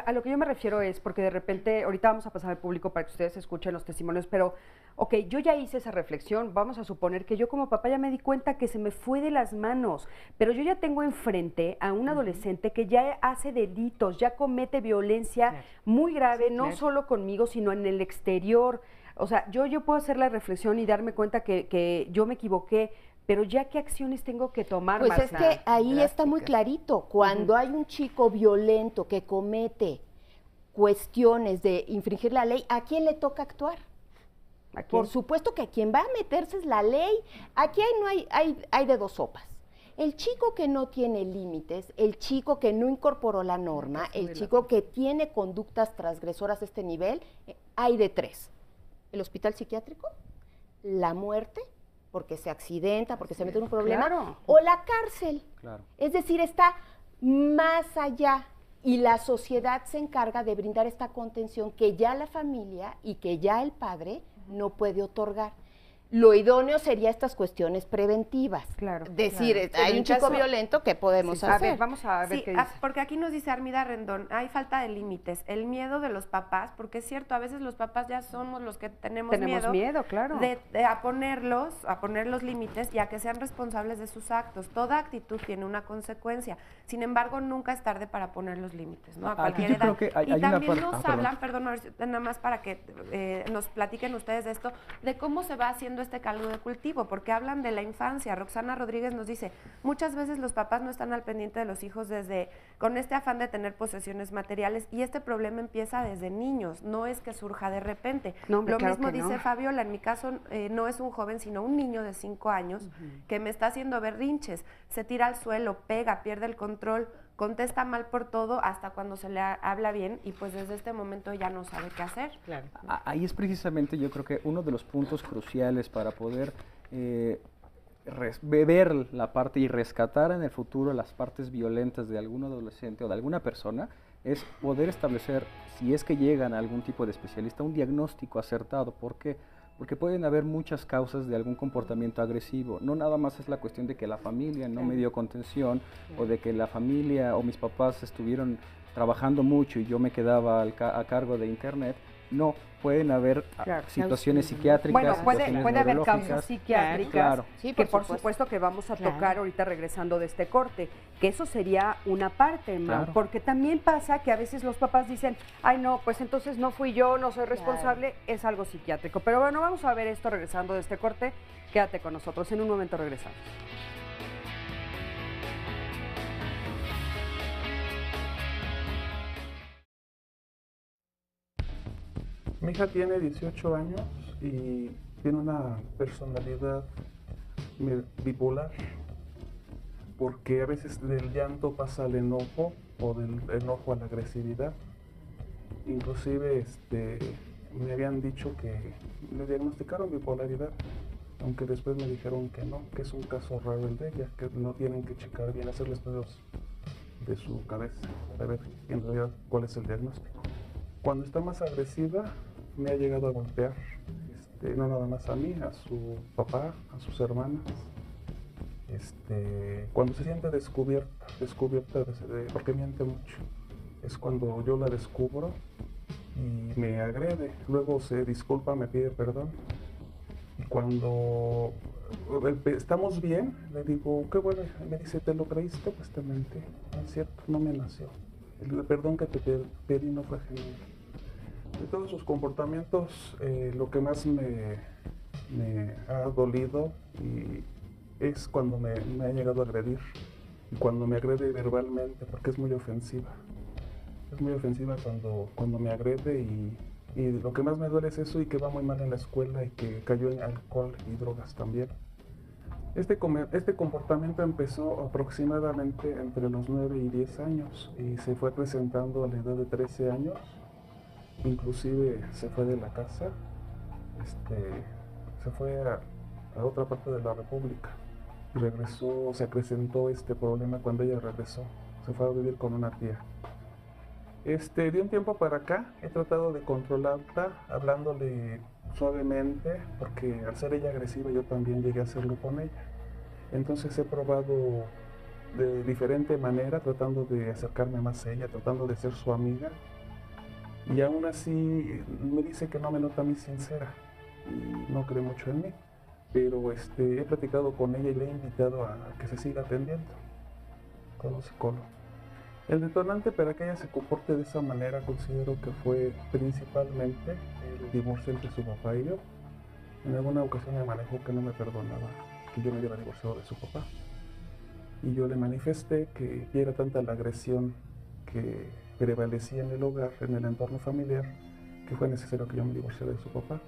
S2: a lo que yo me refiero es, porque de repente, ahorita vamos a pasar al público para que ustedes escuchen los testimonios, pero, ok, yo ya hice esa reflexión, vamos a suponer que yo como papá ya me di cuenta que se me fue de las manos, pero yo ya tengo enfrente a un adolescente que ya hace delitos, ya comete violencia muy grave, no solo conmigo, sino en el exterior. O sea, yo puedo hacer la reflexión y darme cuenta que yo me equivoqué, pero ya qué acciones tengo que tomar,
S3: Pues es
S2: Marta?
S3: que ahí está muy clarito, cuando hay un chico violento que comete cuestiones de infringir la ley, ¿a quién le toca actuar? Por supuesto que a quien va a meterse es la ley. Aquí hay de dos sopas. El chico que no tiene límites, el chico que no incorporó la norma, el chico que tiene conductas transgresoras a este nivel, hay de tres. El hospital psiquiátrico, la muerte, porque se accidenta, porque se mete en un problema,
S2: Claro.
S3: o la cárcel.
S15: Claro.
S3: Es decir, está más allá y la sociedad se encarga de brindar esta contención que ya la familia y que ya el padre no puede otorgar. Lo idóneo sería estas cuestiones preventivas.
S2: Claro.
S3: Decir,
S13: claro.
S3: hay
S13: En
S3: un chico
S13: caso-
S3: violento, ¿qué podemos
S2: Sí, a
S3: hacer?
S2: ver, vamos a ver
S13: Sí,
S2: qué dice.
S13: porque aquí nos dice Armida Rendón, hay falta de límites, el miedo de los papás, porque es cierto, a veces los papás ya somos los que tenemos
S2: miedo, claro.
S13: a poner los límites y a que sean responsables de sus actos. Toda actitud tiene una consecuencia. Sin embargo, nunca es tarde para poner los límites, ¿no? A
S15: Aquí
S13: cualquier
S15: yo
S13: edad.
S15: creo que hay
S13: Y
S15: una
S13: también
S15: parte-
S13: nos
S15: perdón.
S13: hablan, perdón, Mauricio, nada más para que nos platiquen ustedes de esto, de cómo se va haciendo este caldo de cultivo, porque hablan de la infancia. Roxana Rodríguez nos dice, muchas veces los papás no están al pendiente de los hijos con este afán de tener posesiones materiales, y este problema empieza desde niños, no es que surja de repente.
S2: No, hombre,
S13: Lo
S2: claro
S13: mismo
S2: que no.
S13: dice Fabiola, en mi caso no es un joven, sino un niño de 5 años que me está haciendo berrinches, se tira al suelo, pega, pierde el control, contesta mal por todo hasta cuando se le habla bien, y pues desde este momento ya no sabe qué hacer.
S15: Ahí es precisamente, yo creo que uno de los puntos cruciales para poder ver la parte y rescatar en el futuro las partes violentas de algún adolescente o de alguna persona, es poder establecer, si es que llegan a algún tipo de especialista, un diagnóstico acertado. ¿Por qué? Porque pueden haber muchas causas de algún comportamiento agresivo. No nada más es la cuestión de que la familia no me dio contención, o de que la familia o mis papás estuvieron trabajando mucho y yo me quedaba a cargo de internet. No, pueden haber situaciones psiquiátricas.
S2: Bueno, puede
S15: situaciones
S2: haber
S15: neurológicas.
S2: causas psiquiátricas,
S15: Claro.
S2: que por supuesto que vamos a tocar ahorita regresando de este corte, que eso sería una parte, Mau,
S15: Claro.
S2: porque también pasa que a veces los papás dicen, ay no, pues entonces no fui yo, no soy responsable, es algo psiquiátrico. Pero bueno, vamos a ver esto regresando de este corte, quédate con nosotros, en un momento regresamos.
S18: Mi hija tiene 18 años y tiene una personalidad bipolar, porque a veces del llanto pasa al enojo o del enojo a la agresividad. Inclusive me habían dicho que le diagnosticaron bipolaridad, aunque después me dijeron que no, que es un caso raro el de ella, que no tienen que checar bien, hacerle estudios de su cabeza para ver en realidad cuál es el diagnóstico. Cuando está más agresiva, me ha llegado a golpear, no nada más a mí, a su papá, a sus hermanas. Cuando se siente descubierta porque miente mucho, es cuando yo la descubro y me agrede. Luego se disculpa, me pide perdón. Y cuando estamos bien, le digo, qué bueno, me dice, ¿te lo creíste? Pues te mentí, no es cierto, no me nació. El perdón que te pedí no fue genuino. De todos sus comportamientos, lo que más me ha dolido es cuando me ha llegado a agredir. Y cuando me agrede verbalmente, porque es muy ofensiva. Es muy ofensiva cuando me agrede y lo que más me duele es eso, y que va muy mal en la escuela y que cayó en alcohol y drogas también. Este comportamiento empezó aproximadamente entre los 9 y 10 años y se fue presentando a la edad de 13 años. Inclusive se fue de la casa, se fue a otra parte de la República. Regresó, se acrecentó este problema cuando ella regresó. Se fue a vivir con una tía. De un tiempo para acá he tratado de controlarla, hablándole suavemente, porque al ser ella agresiva yo también llegué a hacerlo con ella. Entonces he probado de diferente manera, tratando de acercarme más a ella, tratando de ser su amiga. Y aún así me dice que no me nota a mí sincera y no cree mucho en mí. Pero he platicado con ella y le he invitado a que se siga atendiendo con un psicólogo. El detonante para que ella se comporte de esa manera considero que fue principalmente el divorcio entre su papá y yo. En alguna ocasión me manejó que no me perdonaba que yo me hubiera divorciado de su papá. Y yo le manifesté que ya era tanta la agresión que prevalecía en el hogar, en el entorno familiar, que fue necesario que yo me divorciara de su papá.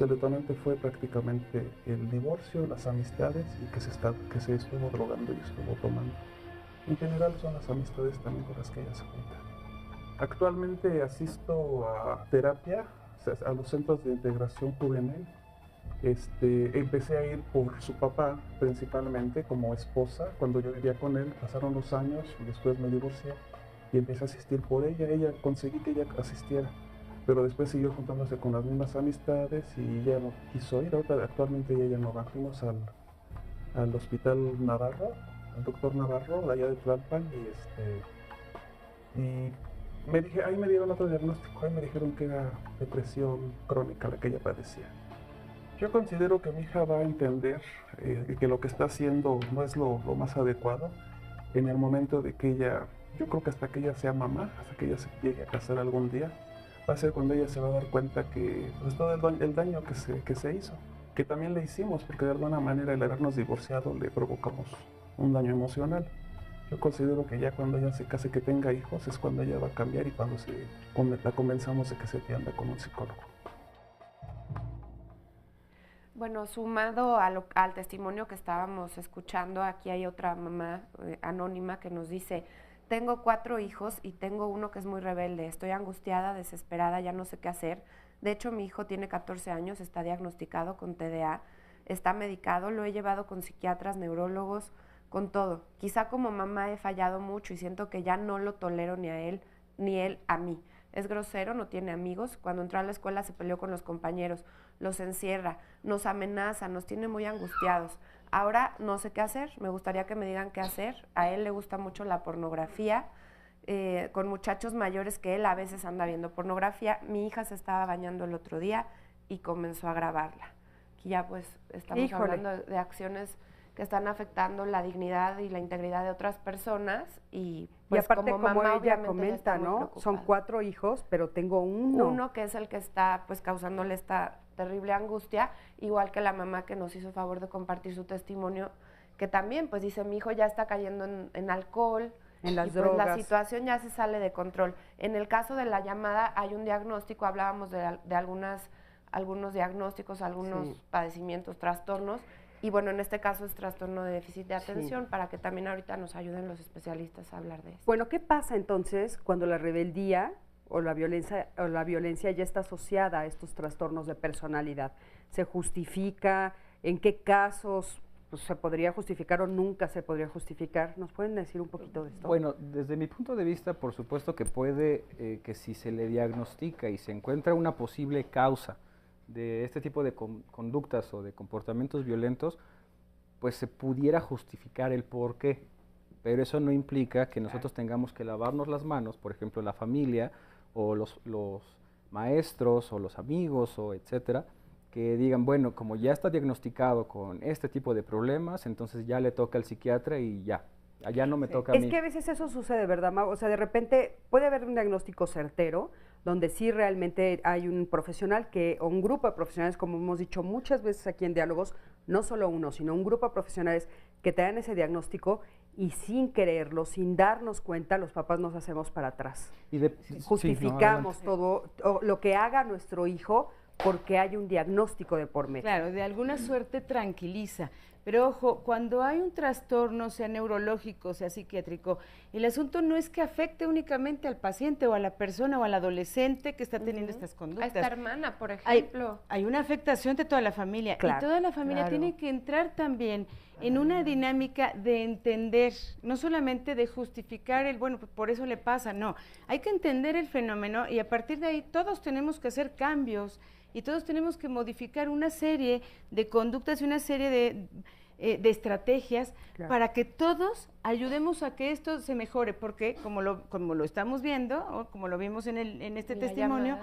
S18: El detonante fue prácticamente el divorcio, las amistades y que se estuvo drogando y estuvo tomando. En general son las amistades también con las que ella se junta. Actualmente asisto a terapia, a los centros de integración juvenil. Empecé a ir por su papá principalmente como esposa. Cuando yo vivía con él, pasaron los años y después me divorcié y empecé a asistir por ella. Conseguí que ella asistiera. Pero después siguió juntándose con las mismas amistades y ya no quiso ir. Actualmente ella no va. Fuimos al hospital Navarro, al doctor Navarro, de allá de Tlalpan, y ahí me dieron otro diagnóstico. Ahí me dijeron que era depresión crónica la que ella padecía. Yo considero que mi hija va a entender que lo que está haciendo no es lo más adecuado en el momento de que ella, yo creo que hasta que ella sea mamá, hasta que ella se llegue a casar algún día, va a ser cuando ella se va a dar cuenta que pues, todo el daño que se hizo, que también le hicimos, porque de alguna manera el habernos divorciado le provocamos un daño emocional. Yo considero que ya cuando ella se case, que tenga hijos, es cuando ella va a cambiar y cuando la convenzamos de que se atienda con un psicólogo.
S13: Bueno, sumado al testimonio que estábamos escuchando, aquí hay otra mamá anónima que nos dice: tengo 4 hijos y tengo uno que es muy rebelde. Estoy angustiada, desesperada, ya no sé qué hacer. De hecho, mi hijo tiene 14 años, está diagnosticado con TDA, está medicado, lo he llevado con psiquiatras, neurólogos, con todo. Quizá como mamá he fallado mucho y siento que ya no lo tolero ni a él, ni él a mí. Es grosero, no tiene amigos. Cuando entró a la escuela se peleó con los compañeros, los encierra, nos amenaza, nos tiene muy angustiados. Ahora no sé qué hacer, me gustaría que me digan qué hacer. A él le gusta mucho la pornografía, con muchachos mayores que él a veces anda viendo pornografía. Mi hija se estaba bañando el otro día y comenzó a grabarla. Aquí ya pues estamos hablando de acciones que están afectando la dignidad y la integridad de otras personas y pues
S2: aparte
S13: como mamá,
S2: ella comenta, ¿no? Son 4 hijos, pero tengo uno.
S13: Uno que es el que está pues causándole esta terrible angustia, igual que la mamá que nos hizo favor de compartir su testimonio, que también pues dice: mi hijo ya está cayendo en alcohol,
S2: en las
S13: drogas.
S2: Pues
S13: la situación ya se sale de control. En el caso de la llamada hay un diagnóstico, hablábamos de algunos diagnósticos, algunos padecimientos, trastornos. Y bueno, en este caso es trastorno de déficit de atención, para que también ahorita nos ayuden los especialistas a hablar de eso.
S2: Bueno, ¿qué pasa entonces cuando la rebeldía o la violencia ya está asociada a estos trastornos de personalidad? ¿Se justifica? ¿En qué casos pues, se podría justificar o nunca se podría justificar? ¿Nos pueden decir un poquito de esto?
S15: Bueno, desde mi punto de vista, por supuesto que puede, que si se le diagnostica y se encuentra una posible causa de este tipo de conductas o de comportamientos violentos, pues se pudiera justificar el por qué, pero eso no implica que nosotros tengamos que lavarnos las manos, por ejemplo, la familia o los maestros o los amigos o etcétera, que digan, bueno, como ya está diagnosticado con este tipo de problemas, entonces ya le toca al psiquiatra y ya, allá no me toca a mí.
S2: Es que a veces eso sucede, ¿verdad, Mau? O sea, de repente puede haber un diagnóstico certero, donde sí realmente hay un profesional o un grupo de profesionales, como hemos dicho muchas veces aquí en Diálogos, no solo uno, sino un grupo de profesionales que te dan ese diagnóstico y sin quererlo, sin darnos cuenta, los papás nos hacemos para atrás. Justificamos todo lo que haga nuestro hijo porque hay un diagnóstico de por medio.
S14: Claro, de alguna suerte tranquiliza. Pero ojo, cuando hay un trastorno, sea neurológico, sea psiquiátrico, el asunto no es que afecte únicamente al paciente o a la persona o al adolescente que está teniendo estas conductas.
S13: A esta hermana, por ejemplo.
S14: Hay una afectación de toda la familia.
S2: Claro,
S14: y toda la familia tiene que entrar también en una dinámica de entender, no solamente de justificar bueno, por eso le pasa, no. Hay que entender el fenómeno y a partir de ahí todos tenemos que hacer cambios y todos tenemos que modificar una serie de conductas y una serie de estrategias para que todos ayudemos a que esto se mejore, porque como lo estamos viendo, o como lo vimos en este testimonio,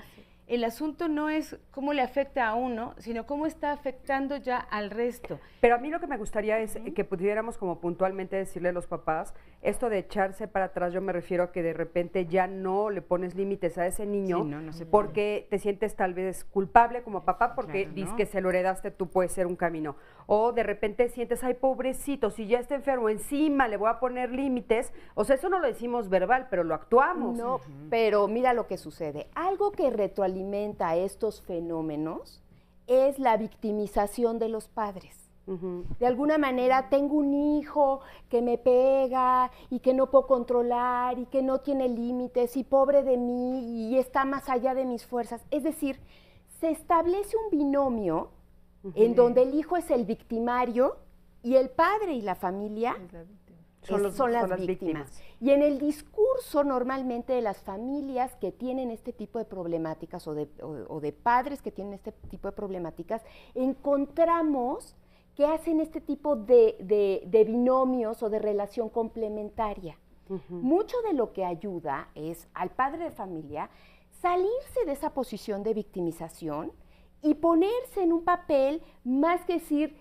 S14: el asunto no es cómo le afecta a uno, sino cómo está afectando ya al resto.
S2: Pero a mí lo que me gustaría es que pudiéramos como puntualmente decirle a los papás, esto de echarse para atrás, yo me refiero a que de repente ya no le pones límites a ese niño, porque te sientes tal vez culpable como papá, porque dices que se lo heredaste, tú puedes ser un camino. O de repente sientes, ay, pobrecito, si ya está enfermo, encima le voy a poner límites. O sea, eso no lo decimos verbal, pero lo actuamos.
S3: No, pero mira lo que sucede. Algo que retroalimenta estos fenómenos es la victimización de los padres. De alguna manera tengo un hijo que me pega y que no puedo controlar y que no tiene límites y pobre de mí y está más allá de mis fuerzas. Es decir, se establece un binomio en donde el hijo es el victimario y el padre y la familia son las víctimas. Y en el discurso normalmente de las familias que tienen este tipo de problemáticas o de padres que tienen este tipo de problemáticas, encontramos que hacen este tipo de binomios o de relación complementaria. Mucho de lo que ayuda es al padre de familia salirse de esa posición de victimización y ponerse en un papel más que decir,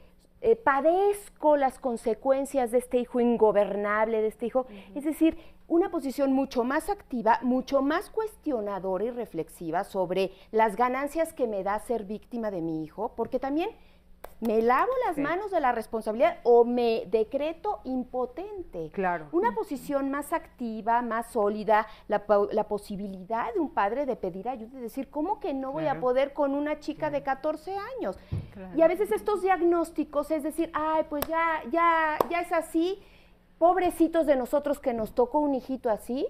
S3: padezco las consecuencias de este hijo ingobernable, de este hijo, es decir, una posición mucho más activa, mucho más cuestionadora y reflexiva sobre las ganancias que me da ser víctima de mi hijo, porque también me lavo las manos de la responsabilidad o me decreto impotente.
S2: Claro.
S3: Una posición más activa, más sólida, la posibilidad de un padre de pedir ayuda, de decir, ¿cómo que no voy a poder con una chica de 14 años? Y a veces estos diagnósticos, es decir, ay, pues ya es así, pobrecitos de nosotros que nos tocó un hijito así.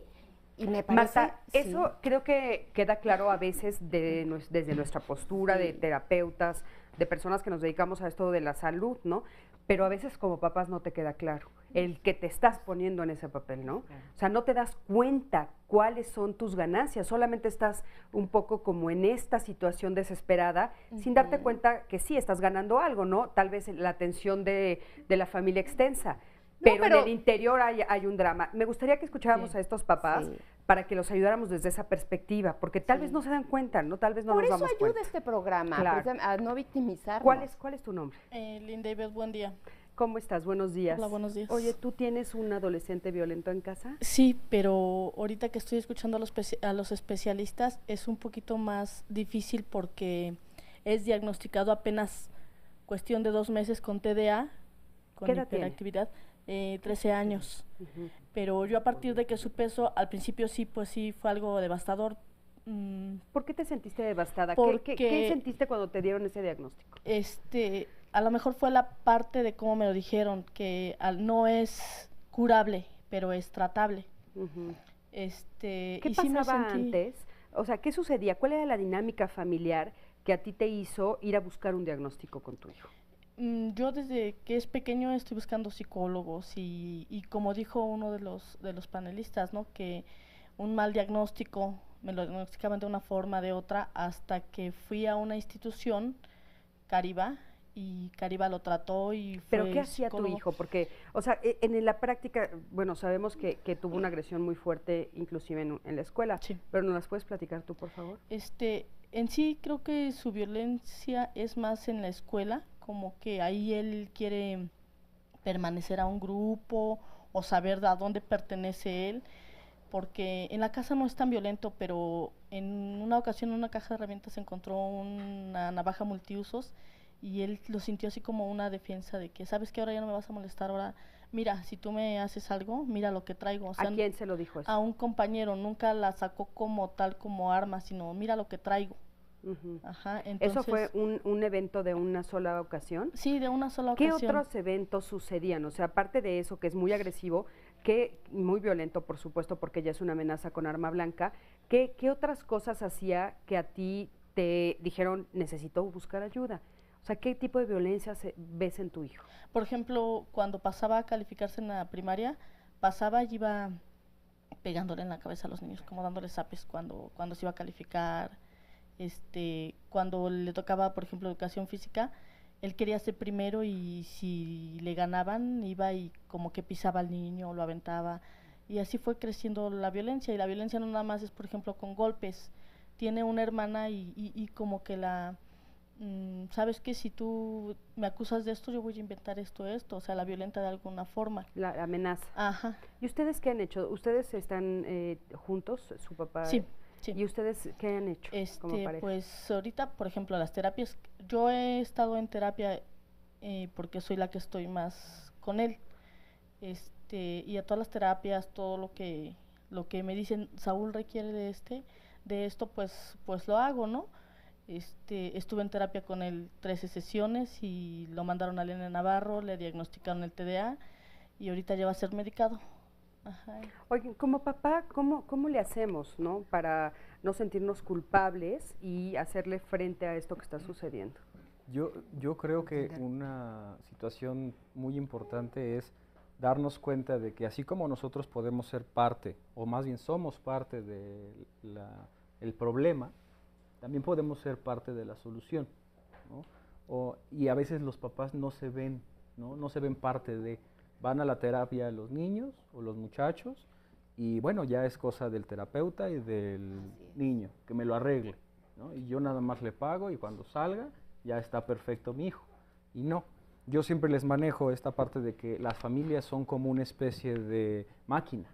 S3: Y me parece,
S2: Marta, eso creo que queda claro a veces desde nuestra postura de terapeutas, de personas que nos dedicamos a esto de la salud, ¿no? Pero a veces como papás no te queda claro el que te estás poniendo en ese papel, ¿no? O sea, no te das cuenta cuáles son tus ganancias, solamente estás un poco como en esta situación desesperada, sin darte cuenta que sí, estás ganando algo, ¿no? Tal vez la atención de la familia extensa. Pero en el interior hay un drama. Me gustaría que escucháramos a estos papás para que los ayudáramos desde esa perspectiva, porque tal vez no se dan cuenta, ¿no? Tal vez no nos damos cuenta.
S3: Por eso ayuda este programa, a no victimizarnos.
S2: ¿Cuál es tu nombre?
S19: Lindaibet, buen día.
S2: ¿Cómo estás? Buenos días.
S19: Hola, buenos días.
S2: Oye, ¿tú tienes un adolescente violento en casa?
S19: Sí, pero ahorita que estoy escuchando a los especialistas es un poquito más difícil porque es diagnosticado apenas cuestión de 2 meses con TDA, con hiperactividad. 13 años, pero yo a partir de que supe eso, al principio sí fue algo devastador.
S2: ¿Por qué te sentiste devastada?
S19: Porque,
S2: ¿Qué sentiste cuando te dieron ese diagnóstico?
S19: A lo mejor fue la parte de cómo me lo dijeron, que no es curable, pero es tratable.
S2: ¿Qué pasaba antes? O sea, ¿qué sucedía? ¿Cuál era la dinámica familiar que a ti te hizo ir a buscar un diagnóstico con tu hijo?
S19: Yo desde que es pequeño estoy buscando psicólogos y como dijo uno de los panelistas, ¿no? Que un mal diagnóstico me lo diagnosticaban de una forma, de otra, hasta que fui a una institución, Cariba, y Cariba lo trató y fue
S2: ¿Pero qué hacía tu hijo? Porque, o sea, en la práctica, bueno, sabemos que tuvo una agresión muy fuerte, inclusive en la escuela, pero ¿nos las puedes platicar tú, por favor?
S19: En sí creo que su violencia es más en la escuela, como que ahí él quiere permanecer a un grupo o saber a dónde pertenece él, porque en la casa no es tan violento, pero en una ocasión en una caja de herramientas se encontró una navaja multiusos y él lo sintió así como una defensa de que, ¿sabes qué? Ahora ya no me vas a molestar, ahora mira, si tú me haces algo, mira lo que traigo. O sea,
S2: ¿a quién se lo dijo eso?
S19: A un compañero, nunca la sacó como tal, como arma, sino mira lo que traigo. Ajá, entonces,
S2: ¿eso fue un evento de una sola ocasión?
S19: Sí, de una sola
S2: ¿Qué
S19: ocasión.
S2: otros eventos sucedían? O sea, aparte de eso, que es muy agresivo, muy violento, por supuesto, porque ya es una amenaza con arma blanca, ¿qué otras cosas hacía que a ti te dijeron, necesito buscar ayuda? O sea, ¿qué tipo de violencia ves en tu hijo?
S19: Por ejemplo, cuando pasaba a calificarse en la primaria, pasaba y iba pegándole en la cabeza a los niños, como dándoles zapes cuando se iba a calificar. Cuando le tocaba, por ejemplo, educación física, él quería ser primero y si le ganaban, iba y como que pisaba al niño, lo aventaba. Y así fue creciendo la violencia. Y la violencia no nada más es, por ejemplo, con golpes. Tiene una hermana y como que ¿sabes qué? Si tú me acusas de esto, yo voy a inventar esto. O sea, la violenta de alguna forma.
S2: La amenaza.
S19: Ajá.
S2: ¿Y ustedes qué han hecho? ¿Ustedes están juntos, su papá?
S19: Sí. Sí.
S2: ¿Y ustedes qué han hecho como pareja?
S19: Pues ahorita, por ejemplo, las terapias, yo he estado en terapia porque soy la que estoy más con él, y a todas las terapias, todo lo que me dicen, Saúl requiere de esto, pues lo hago, ¿no? Estuve en terapia con él 13 sesiones y lo mandaron a Elena Navarro, le diagnosticaron el TDA y ahorita ya va a ser medicado. Ajá.
S2: Oye, como papá, ¿cómo le hacemos, no, para no sentirnos culpables y hacerle frente a esto que está sucediendo?
S15: Yo creo que una situación muy importante es darnos cuenta de que así como nosotros podemos ser parte, o más bien somos parte del problema, también podemos ser parte de la solución, ¿no? Y a veces los papás no se ven parte de... Van a la terapia los niños o los muchachos y bueno, ya es cosa del terapeuta y del niño, que me lo arregle, ¿no? Y yo nada más le pago y cuando salga ya está perfecto mi hijo. Y no, yo siempre les manejo esta parte de que las familias son como una especie de máquina,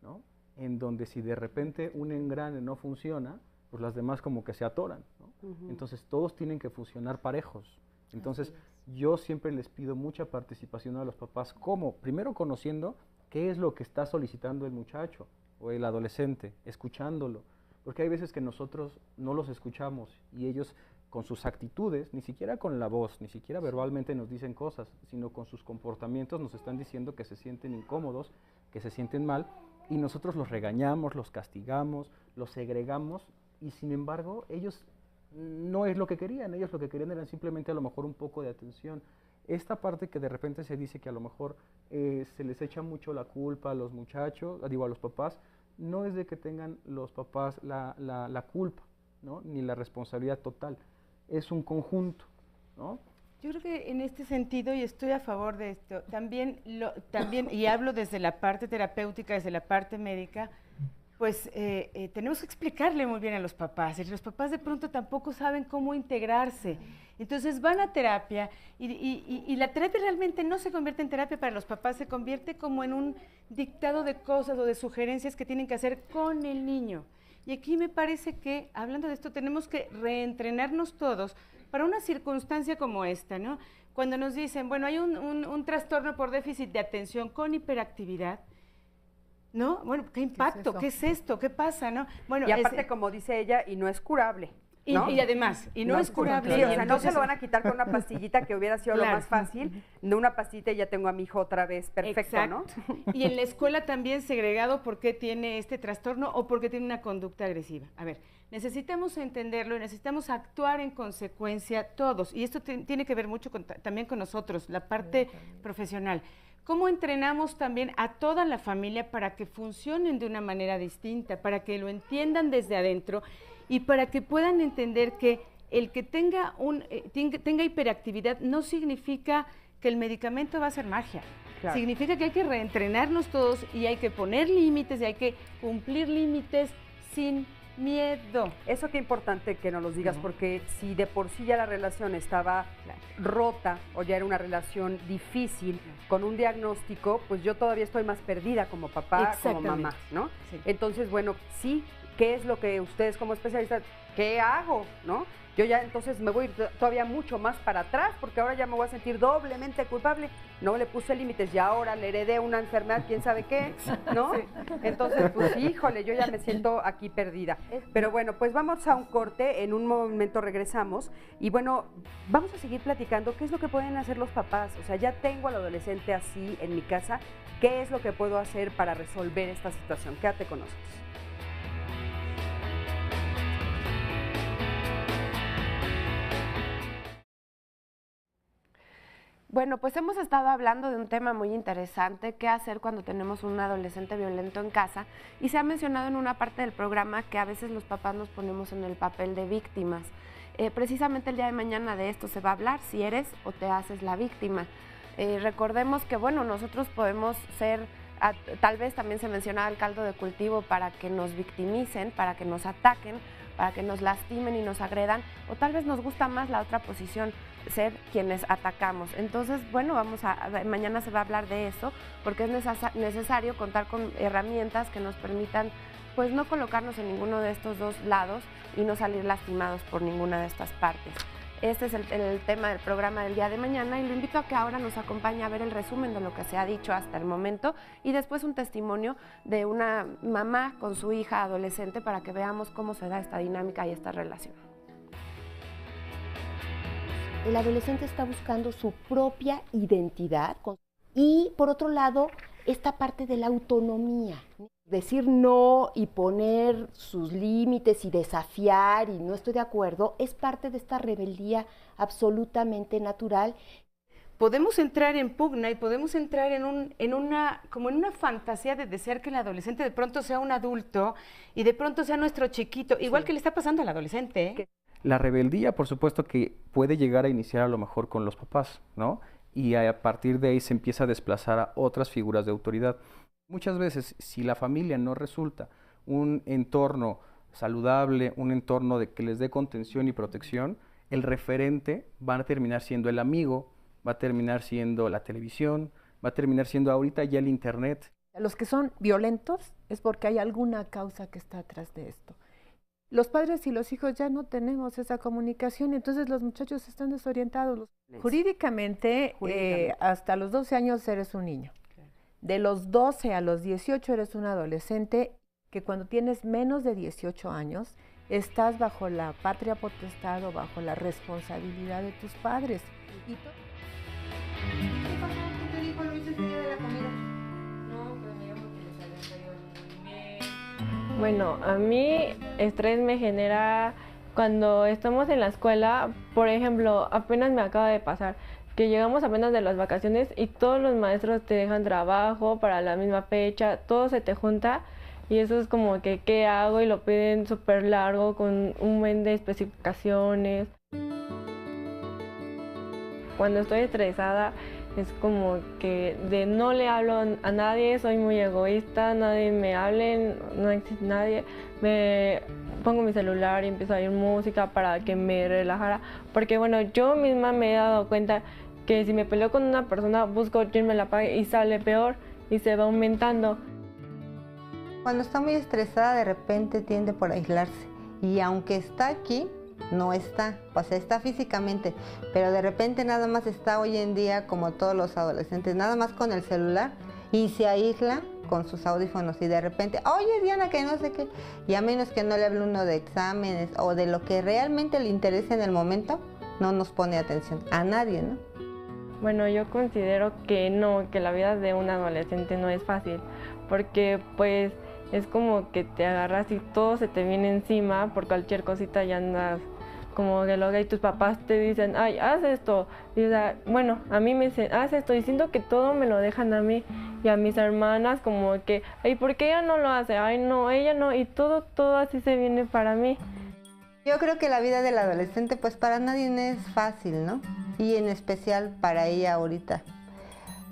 S15: ¿no? En donde si de repente un engrane no funciona, pues las demás como que se atoran, ¿no? Entonces todos tienen que funcionar parejos. Entonces, yo siempre les pido mucha participación a los papás, como primero conociendo qué es lo que está solicitando el muchacho o el adolescente, escuchándolo, porque hay veces que nosotros no los escuchamos y ellos con sus actitudes, ni siquiera con la voz, ni siquiera verbalmente nos dicen cosas, sino con sus comportamientos nos están diciendo que se sienten incómodos, que se sienten mal, y nosotros los regañamos, los castigamos, los segregamos, y sin embargo ellos no es lo que querían, ellos lo que querían era simplemente a lo mejor un poco de atención. Esta parte que de repente se dice que a lo mejor se les echa mucho la culpa a los muchachos, a los papás, no es de que tengan los papás la culpa, ¿no? Ni la responsabilidad total, es un conjunto, ¿no?
S14: Yo creo que en este sentido, y estoy a favor de esto, también y hablo desde la parte terapéutica, desde la parte médica, pues tenemos que explicarle muy bien a los papás. Y los papás de pronto tampoco saben cómo integrarse. Entonces van a terapia y la terapia realmente no se convierte en terapia para los papás, se convierte como en un dictado de cosas o de sugerencias que tienen que hacer con el niño. Y aquí me parece que, hablando de esto, tenemos que reentrenarnos todos para una circunstancia como esta, ¿no? Cuando nos dicen, bueno, hay un trastorno por déficit de atención con hiperactividad, ¿no? Bueno, ¿qué impacto? ¿Qué es esto? ¿Qué pasa? ¿No? Bueno,
S2: y aparte, como dice ella, y no es curable. ¿no?
S14: Y además, no es curable.
S2: Sí, o sea, no se lo van a quitar con una pastillita que hubiera sido lo más fácil. De una pastillita y ya tengo a mi hijo otra vez perfecto,
S14: exacto, ¿no? Y en la escuela también segregado por qué tiene este trastorno o porque tiene una conducta agresiva. A ver, necesitamos entenderlo y necesitamos actuar en consecuencia todos. Y esto tiene que ver mucho también con nosotros, la parte profesional. ¿Cómo entrenamos también a toda la familia para que funcionen de una manera distinta, para que lo entiendan desde adentro y para que puedan entender que el que tenga hiperactividad no significa que el medicamento va a ser magia? Claro. Significa que hay que reentrenarnos todos y hay que poner límites y hay que cumplir límites sin Miedo.
S2: Eso qué importante que nos lo digas, porque si de por sí ya la relación estaba rota o ya era una relación difícil con un diagnóstico, pues yo todavía estoy más perdida como papá, como mamá, ¿no?
S14: Sí.
S2: Entonces, bueno, sí, ¿qué es lo que ustedes como especialistas, qué hago, no? Yo ya entonces me voy a ir todavía mucho más para atrás, porque ahora ya me voy a sentir doblemente culpable. No le puse límites y ahora le heredé una enfermedad, quién sabe qué, ¿no? Sí. Entonces, pues híjole, yo ya me siento aquí perdida. Pero bueno, pues vamos a un corte, en un momento regresamos y bueno, vamos a seguir platicando qué es lo que pueden hacer los papás. O sea, ya tengo al adolescente así en mi casa, ¿qué es lo que puedo hacer para resolver esta situación? Quédate con nosotros.
S13: Bueno, pues hemos estado hablando de un tema muy interesante, qué hacer cuando tenemos un adolescente violento en casa, y se ha mencionado en una parte del programa que a veces los papás nos ponemos en el papel de víctimas. Precisamente el día de mañana de esto se va a hablar, si eres o te haces la víctima. Recordemos que, bueno, nosotros podemos ser, tal vez también se mencionaba el caldo de cultivo para que nos victimicen, para que nos ataquen, para que nos lastimen y nos agredan, o tal vez nos gusta más la otra posición, ser quienes atacamos. Entonces, bueno, mañana se va a hablar de eso, porque es necesario contar con herramientas que nos permitan, pues, no colocarnos en ninguno de estos dos lados y no salir lastimados por ninguna de estas partes. Este es el tema del programa del día de mañana y lo invito a que ahora nos acompañe a ver el resumen de lo que se ha dicho hasta el momento y después un testimonio de una mamá con su hija adolescente para que veamos cómo se da esta dinámica y esta relación.
S3: El adolescente está buscando su propia identidad y, por otro lado, esta parte de la autonomía. Decir no y poner sus límites y desafiar y no estoy de acuerdo es parte de esta rebeldía absolutamente natural.
S14: Podemos entrar en pugna y podemos entrar en una fantasía de desear que el adolescente de pronto sea un adulto y de pronto sea nuestro chiquito, igual que le está pasando al adolescente, ¿eh?
S15: La rebeldía, por supuesto, que puede llegar a iniciar a lo mejor con los papás, ¿no? Y a partir de ahí se empieza a desplazar a otras figuras de autoridad. Muchas veces, si la familia no resulta un entorno saludable, un entorno de que les dé contención y protección, el referente va a terminar siendo el amigo, va a terminar siendo la televisión, va a terminar siendo ahorita ya el internet.
S16: Los que son violentos es porque hay alguna causa que está atrás de esto. Los padres y los hijos ya no tenemos esa comunicación, entonces los muchachos están desorientados. Jurídicamente, hasta los 12 años eres un niño. De los 12 a los 18 eres un adolescente, que cuando tienes menos de 18 años, estás bajo la patria potestad o bajo la responsabilidad de tus padres. ¿Qué pasó? ¿Qué te dijo Luis ese día de la comida? No, pues me dijo que les había salido bien.
S20: Bueno, a mí estrés me genera cuando estamos en la escuela. Por ejemplo, apenas me acaba de pasar que llegamos apenas de las vacaciones y todos los maestros te dejan trabajo para la misma fecha, todo se te junta y eso es como que ¿qué hago? Y lo piden súper largo con un buen de especificaciones. Cuando estoy estresada es como que no le hablo a nadie, soy muy egoísta, nadie me hable, no existe nadie. Me pongo mi celular y empiezo a oír música para que me relajara, porque bueno, yo misma me he dado cuenta que si me peleo con una persona busco quien me la pague y sale peor y se va aumentando.
S21: Cuando está muy estresada de repente tiende por aislarse y aunque está aquí, no está, o sea, está físicamente, pero de repente nada más está hoy en día como todos los adolescentes, nada más con el celular y se aísla con sus audífonos y de repente, oye Diana, que no sé qué, y a menos que no le hable uno de exámenes o de lo que realmente le interesa en el momento, no nos pone atención, a nadie, ¿no?
S20: Bueno, yo considero que no, que la vida de un adolescente no es fácil, porque pues es como que te agarras y todo se te viene encima, por cualquier cosita ya andas como que lo que tus papás te dicen, ay, haz esto, y o sea, bueno, a mí me dicen, haz esto, y siento que todo me lo dejan a mí y a mis hermanas como que, ay, ¿por qué ella no lo hace? Ay, no, ella no, y todo así se viene para mí.
S21: Yo creo que la vida del adolescente pues para nadie es fácil, ¿no? Y en especial para ella ahorita.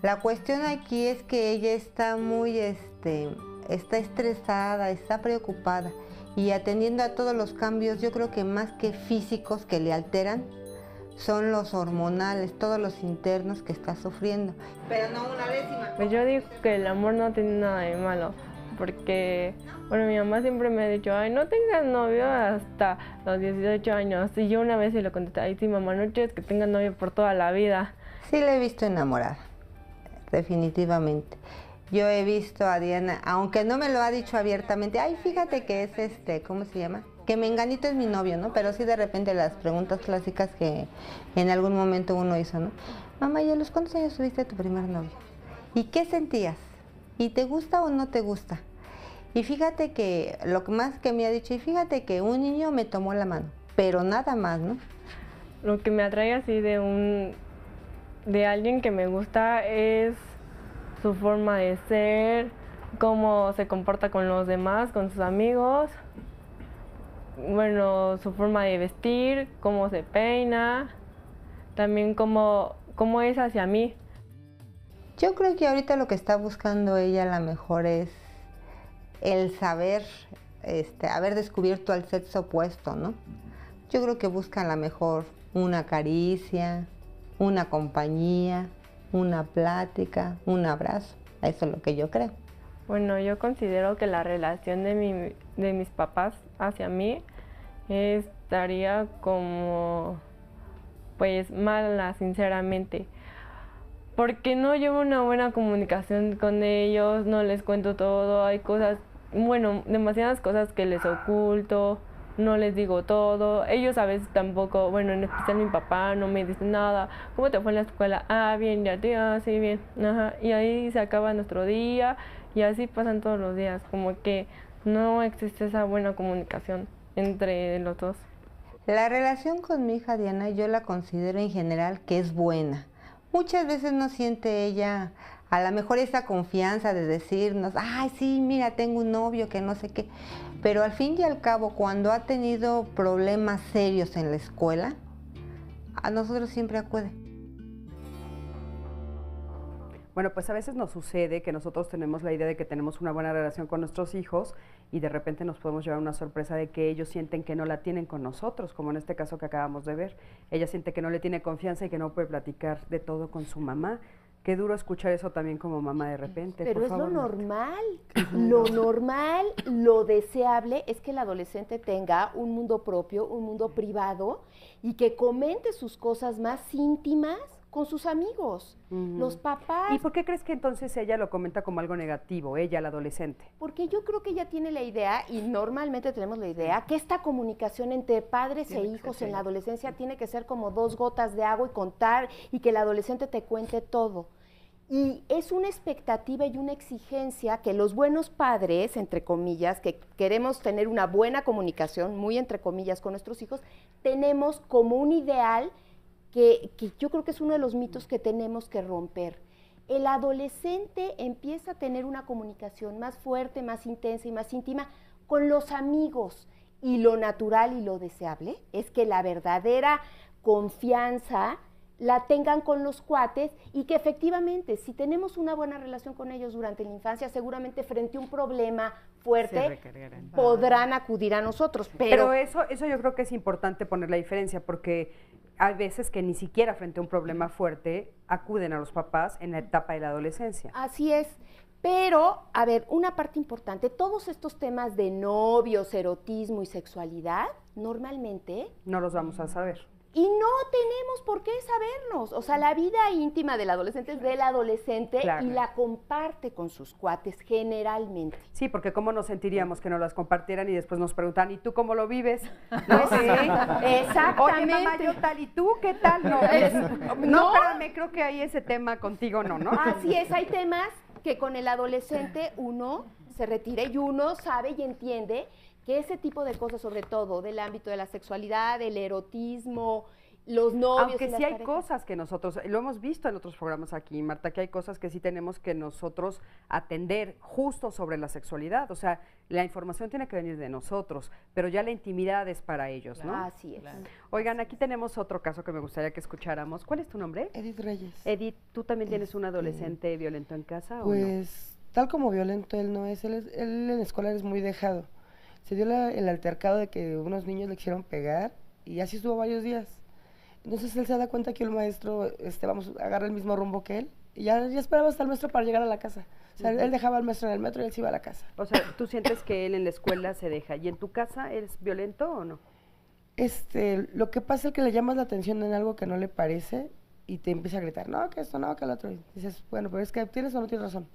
S21: La cuestión aquí es que ella está muy, está estresada, está preocupada y atendiendo a todos los cambios, yo creo que más que físicos que le alteran, son los hormonales, todos los internos que está sufriendo. Pero no una décima.
S20: Pues yo digo que el amor no tiene nada de malo, porque, bueno, mi mamá siempre me ha dicho, ay, no tengas novio hasta los 18 años. Y yo una vez se lo contesté, ay, sí, mamá, no quieres que tengas novio por toda la vida.
S21: Sí la he visto enamorada, definitivamente. Yo he visto a Diana, aunque no me lo ha dicho abiertamente, ay, fíjate que es ¿cómo se llama? Que Menganito es mi novio, ¿no? Pero sí de repente las preguntas clásicas que en algún momento uno hizo, ¿no? Mamá, ¿y a los cuántos años tuviste tu primer novio? ¿Y qué sentías? ¿Y te gusta o no te gusta? Y fíjate que lo más que me ha dicho, y fíjate que un niño me tomó la mano, pero nada más, ¿no?
S20: Lo que me atrae así de alguien que me gusta es su forma de ser, cómo se comporta con los demás, con sus amigos. Bueno, su forma de vestir, cómo se peina, también cómo es hacia mí.
S21: Yo creo que ahorita lo que está buscando ella a lo mejor es el saber, haber descubierto al sexo opuesto, ¿no? Yo creo que busca a lo mejor una caricia, una compañía, una plática, un abrazo. Eso es lo que yo creo.
S20: Bueno, yo considero que la relación de mis papás hacia mí estaría como, pues, mala, sinceramente. Porque no llevo una buena comunicación con ellos, no les cuento todo, hay cosas, bueno, demasiadas cosas que les oculto, no les digo todo. Ellos a veces tampoco, bueno, en especial mi papá, no me dice nada. ¿Cómo te fue en la escuela? Ah, bien, ya te sí, bien. Ajá. Y ahí se acaba nuestro día. Y así pasan todos los días, como que no existe esa buena comunicación entre los dos.
S21: La relación con mi hija Diana yo la considero en general que es buena. Muchas veces no siente ella a lo mejor esa confianza de decirnos, ay sí, mira, tengo un novio que no sé qué. Pero al fin y al cabo, cuando ha tenido problemas serios en la escuela, a nosotros siempre acude.
S2: Bueno, pues a veces nos sucede que nosotros tenemos la idea de que tenemos una buena relación con nuestros hijos y de repente nos podemos llevar una sorpresa de que ellos sienten que no la tienen con nosotros, como en este caso que acabamos de ver. Ella siente que no le tiene confianza y que no puede platicar de todo con su mamá. Qué duro escuchar eso también como mamá de repente.
S3: Pero
S2: por
S3: es
S2: favor,
S3: lo normal. Lo normal, lo deseable es que el adolescente tenga un mundo propio, un mundo privado y que comente sus cosas más íntimas con sus amigos, los papás.
S2: ¿Y por qué crees que entonces ella lo comenta como algo negativo, ella, la adolescente?
S3: Porque yo creo que ella tiene la idea, y normalmente tenemos la idea, que esta comunicación entre padres e hijos en la adolescencia tiene que ser como 2 gotas de agua y contar, y que el adolescente te cuente todo. Y es una expectativa y una exigencia que los buenos padres, entre comillas, que queremos tener una buena comunicación, muy entre comillas, con nuestros hijos, tenemos como un ideal que yo creo que es uno de los mitos que tenemos que romper. El adolescente empieza a tener una comunicación más fuerte, más intensa y más íntima con los amigos. Y lo natural y lo deseable es que la verdadera confianza la tengan con los cuates y que efectivamente, si tenemos una buena relación con ellos durante la infancia, seguramente frente a un problema fuerte podrán acudir a nosotros.
S2: Pero eso yo creo que es importante poner la diferencia, porque hay veces que ni siquiera frente a un problema fuerte acuden a los papás en la etapa de la adolescencia.
S3: Así es. Pero, a ver, una parte importante, todos estos temas de novios, erotismo y sexualidad, normalmente
S2: no los vamos a saber.
S3: Y no tenemos por qué sabernos. O sea, la vida íntima del adolescente es del adolescente, claro, y la comparte con sus cuates generalmente.
S2: Sí, porque ¿cómo nos sentiríamos que nos las compartieran y después nos preguntan, ¿y tú cómo lo vives? No sé.
S3: Exactamente.
S2: Oye, mamá, yo tal, ¿y tú qué tal? No, no, espérame, creo que ahí ese tema contigo no, ¿no?
S3: Así es, hay temas que con el adolescente uno se retira y uno sabe y entiende que ese tipo de cosas, sobre todo del ámbito de la sexualidad, del erotismo, los novios.
S2: Aunque sí hay cosas que nosotros, lo hemos visto en otros programas aquí, Marta, que hay cosas que sí tenemos que nosotros atender justo sobre la sexualidad. O sea, la información tiene que venir de nosotros, pero ya la intimidad es para ellos, ¿no?
S3: Así es. Claro.
S2: Oigan, aquí tenemos otro caso que me gustaría que escucháramos. ¿Cuál es tu nombre?
S1: Edith Reyes.
S2: Edith, ¿tú también tienes un adolescente violento en casa
S1: pues,
S2: o no?
S1: Tal como violento él no es, él en la escuela es muy dejado. se dio el altercado de que unos niños le quisieron pegar y así estuvo varios días. Entonces él se da cuenta que el maestro, agarra el mismo rumbo que él y ya esperaba hasta el maestro para llegar a la casa. O sea, él dejaba al maestro en el metro y él se iba a la casa.
S2: O sea, ¿tú sientes que él en la escuela se deja? ¿Y en tu casa eres violento o no?
S1: Lo que pasa es que le llamas la atención en algo que no le parece y te empieza a gritar, no, que esto, no, que el otro. Y dices, bueno, pero es que tienes o no tienes razón.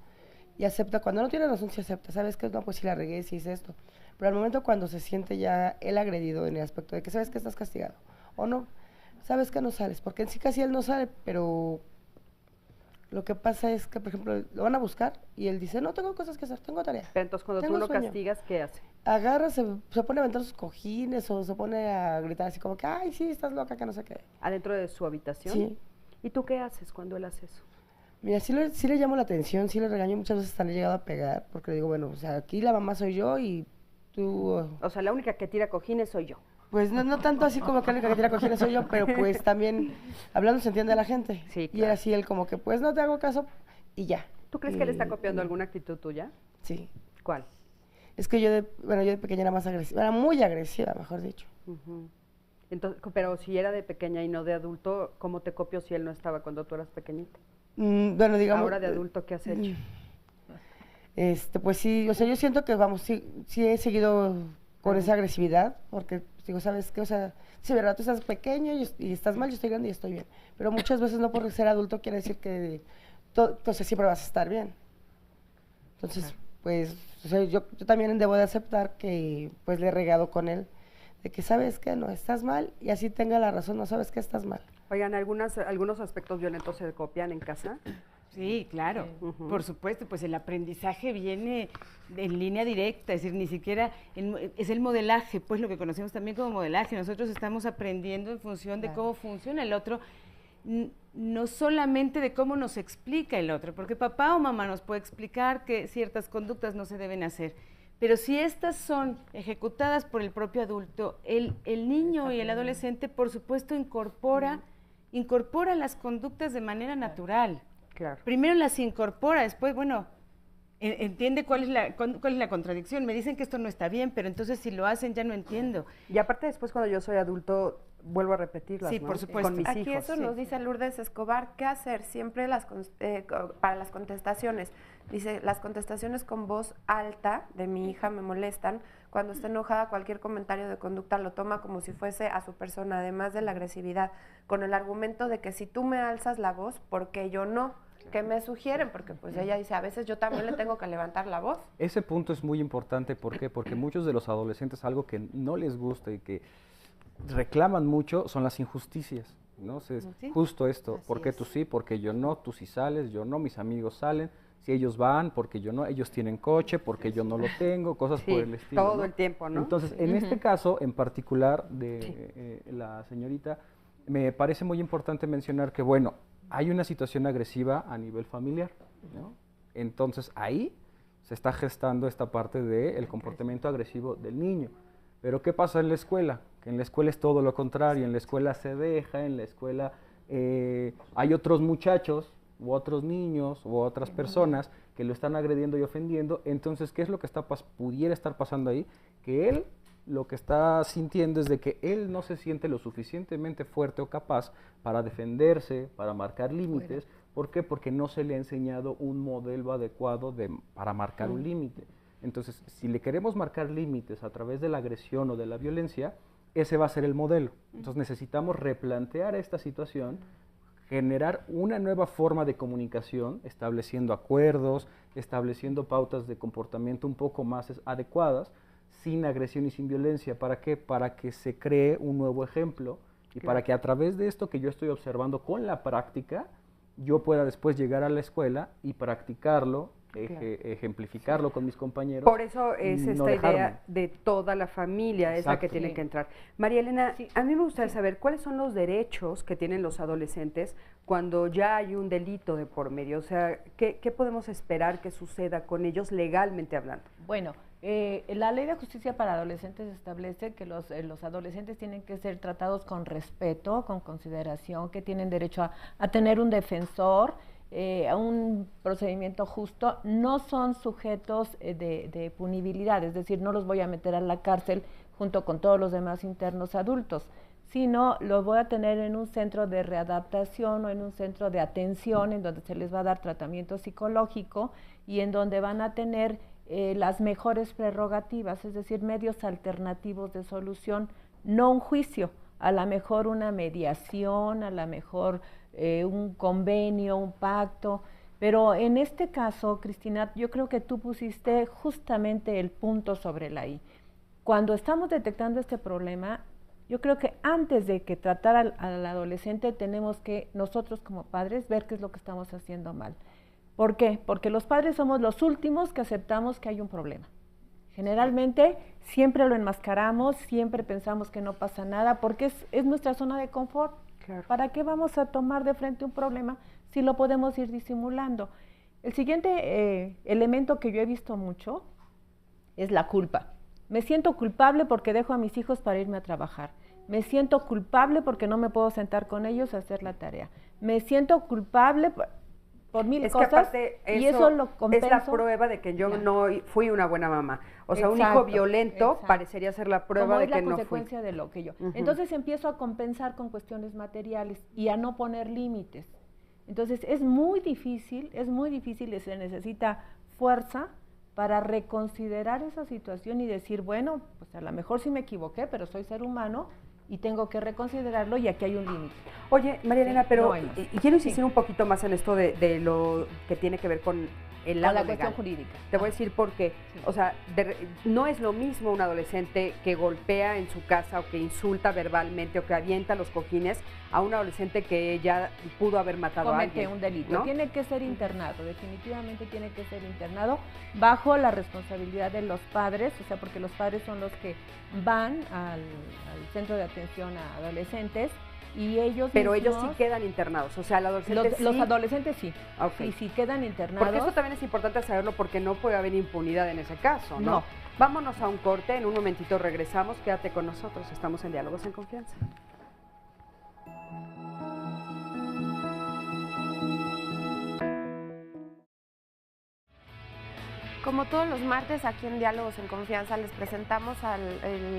S1: Y acepta, cuando no tiene razón, sí acepta. ¿Sabes qué? No, pues sí la regué, sí hice esto. Pero al momento cuando se siente ya él agredido en el aspecto de que sabes que estás castigado o no, sabes que no sales, porque en sí casi él no sale, pero lo que pasa es que, por ejemplo, lo van a buscar y él dice, no, tengo cosas que hacer, tengo tarea.
S2: Pero entonces cuando tú lo castigas, ¿qué hace?
S1: Agarra, se pone a aventar sus cojines o se pone a gritar así como que, ay, sí, estás loca, que no sé qué.
S2: ¿Adentro de su habitación?
S1: Sí.
S2: ¿Y tú qué haces cuando él hace eso?
S1: Mira, sí le llamo la atención, sí le regaño, muchas veces hasta le he llegado a pegar, porque le digo, bueno, o sea, aquí la mamá soy yo y tú...
S2: O sea, la única que tira cojines soy yo.
S1: Pues no tanto así como que la única que tira cojines soy yo, pero pues también hablando se entiende a la gente.
S2: Sí, claro.
S1: Y era así él como que, pues no te hago caso y ya.
S2: ¿Tú crees que él está copiando alguna actitud tuya?
S1: Sí.
S2: ¿Cuál?
S1: Es que yo de pequeña era más agresiva, era muy agresiva, mejor dicho.
S2: Entonces, pero si era de pequeña y no de adulto, ¿cómo te copió si él no estaba cuando tú eras pequeñita?
S1: Bueno, digamos...
S2: Ahora de adulto, ¿qué has hecho?
S1: Pues sí, o sea, yo siento que, vamos, sí he seguido con esa agresividad, porque digo, ¿sabes qué? O sea, sí, verdad, tú estás pequeño y estás mal, yo estoy grande y estoy bien. Pero muchas veces no por ser adulto quiere decir que entonces siempre vas a estar bien. Entonces, pues, o sea, yo también debo de aceptar que, pues, le he regado con él, de que, ¿sabes qué? No, estás mal, y así tenga la razón, no sabes que estás mal.
S2: Oigan, ¿algunos aspectos violentos se copian en casa?
S14: Sí, claro, por supuesto, pues el aprendizaje viene en línea directa, es decir, ni siquiera es el modelaje, pues lo que conocemos también como modelaje. Nosotros estamos aprendiendo en función de cómo funciona el otro, no solamente de cómo nos explica el otro, porque papá o mamá nos puede explicar que ciertas conductas no se deben hacer, pero si estas son ejecutadas por el propio adulto, el niño y el adolescente, por supuesto, incorpora las conductas de manera natural.
S2: Claro.
S14: Primero las incorpora, después, bueno, entiende cuál es la contradicción. Me dicen que esto no está bien, pero entonces si lo hacen ya no entiendo.
S2: Y aparte después cuando yo soy adulto, vuelvo a repetirlas,
S14: sí,
S2: ¿no?
S14: Por supuesto.
S13: Con mis hijos. Aquí eso nos dice Lourdes Escobar, ¿qué hacer? Siempre para las contestaciones. Dice, las contestaciones con voz alta de mi hija me molestan. Cuando está enojada, cualquier comentario de conducta lo toma como si fuese a su persona, además de la agresividad, con el argumento de que si tú me alzas la voz, ¿por qué yo no? ¿Qué me sugieren? Porque pues ella dice, a veces yo también le tengo que levantar la voz.
S15: Ese punto es muy importante, ¿por qué? Porque muchos de los adolescentes algo que no les gusta y que reclaman mucho son las injusticias, ¿no? ¿Sí? Justo esto, ¿por qué tú sí? Porque yo no, tú sí sales, yo no, mis amigos salen, si ellos van, porque yo no, ellos tienen coche, porque yo no lo tengo, cosas por el estilo.
S2: Todo
S15: ¿no?
S2: el tiempo, ¿no?
S15: Entonces, en este caso en particular de la señorita, me parece muy importante mencionar que, bueno, hay una situación agresiva a nivel familiar, ¿no? Entonces, ahí se está gestando esta parte del comportamiento agresivo del niño. Pero, ¿qué pasa en la escuela? Que en la escuela es todo lo contrario, en la escuela se deja, en la escuela hay otros muchachos, u otros niños, u otras personas que lo están agrediendo y ofendiendo. Entonces, ¿qué es lo que pudiera estar pasando ahí? Que él lo que está sintiendo es de que él no se siente lo suficientemente fuerte o capaz para defenderse, para marcar límites. ¿Por qué? Porque no se le ha enseñado un modelo adecuado para marcar un límite. Entonces, si le queremos marcar límites a través de la agresión o de la violencia, ese va a ser el modelo. Entonces, necesitamos replantear esta situación, generar una nueva forma de comunicación, estableciendo acuerdos, estableciendo pautas de comportamiento un poco más adecuadas, sin agresión y sin violencia. ¿Para qué? Para que se cree un nuevo ejemplo y para que a través de esto que yo estoy observando con la práctica, yo pueda después llegar a la escuela y practicarlo, ejemplificarlo con mis compañeros.
S2: Por eso es esta idea de toda la familia, es la que tiene que entrar. María Elena, a mí me gustaría saber cuáles son los derechos que tienen los adolescentes cuando ya hay un delito de por medio. O sea, ¿qué podemos esperar que suceda con ellos legalmente hablando?
S16: Bueno, la Ley de Justicia para Adolescentes establece que los adolescentes tienen que ser tratados con respeto, con consideración, que tienen derecho a tener un defensor a un procedimiento justo, no son sujetos de punibilidad, es decir, no los voy a meter a la cárcel junto con todos los demás internos adultos, sino los voy a tener en un centro de readaptación o en un centro de atención en donde se les va a dar tratamiento psicológico y en donde van a tener las mejores prerrogativas, es decir, medios alternativos de solución, no un juicio, a lo mejor una mediación, a lo mejor un convenio, un pacto, pero en este caso, Cristina, yo creo que tú pusiste justamente el punto sobre la I. Cuando estamos detectando este problema, yo creo que antes de que tratar al adolescente tenemos que nosotros como padres ver qué es lo que estamos haciendo mal. ¿Por qué? Porque los padres somos los últimos que aceptamos que hay un problema. Generalmente siempre lo enmascaramos, siempre pensamos que no pasa nada porque es nuestra zona de confort. Claro. ¿Para qué vamos a tomar de frente un problema si lo podemos ir disimulando? El siguiente elemento que yo he visto mucho es la culpa. Me siento culpable porque dejo a mis hijos para irme a trabajar. Me siento culpable porque no me puedo sentar con ellos a hacer la tarea. Me siento culpable por mil cosas.
S2: Que aparte
S16: y eso lo compenso.
S2: Es la prueba de que yo no fui una buena mamá. O sea, un hijo violento parecería ser la prueba de que no fui.
S16: Como es la consecuencia de lo que yo. Entonces empiezo a compensar con cuestiones materiales y a no poner límites. Entonces es muy difícil y se necesita fuerza para reconsiderar esa situación y decir, bueno, pues a lo mejor sí me equivoqué, pero soy ser humano y tengo que reconsiderarlo y aquí hay un límite.
S2: Oye, María Elena, pero quiero insistir
S16: sí.
S2: un poquito más en esto de lo que tiene que ver con el lado
S16: la
S2: legal.
S16: cuestión jurídica.
S2: Te voy a decir por qué. Sí. O sea, no es lo mismo un adolescente que golpea en su casa o que insulta verbalmente o que avienta los cojines a un adolescente que ya pudo haber matado a alguien.
S16: Comete un delito.
S2: ¿No?
S16: Tiene que ser internado, definitivamente tiene que ser internado bajo la responsabilidad de los padres, o sea, porque los padres son los que van al centro de atención a adolescentes y ellos
S2: Pero
S16: mismos,
S2: ellos sí quedan internados, o sea, el adolescente
S16: los adolescentes sí,
S2: okay.
S16: sí quedan internados.
S2: Porque eso también es importante saberlo porque no puede haber impunidad en ese caso, ¿no?
S16: No.
S2: Vámonos a un corte, en un momentito regresamos, quédate con nosotros, estamos en Diálogos en Confianza.
S13: Como todos los martes, aquí en Diálogos en Confianza les presentamos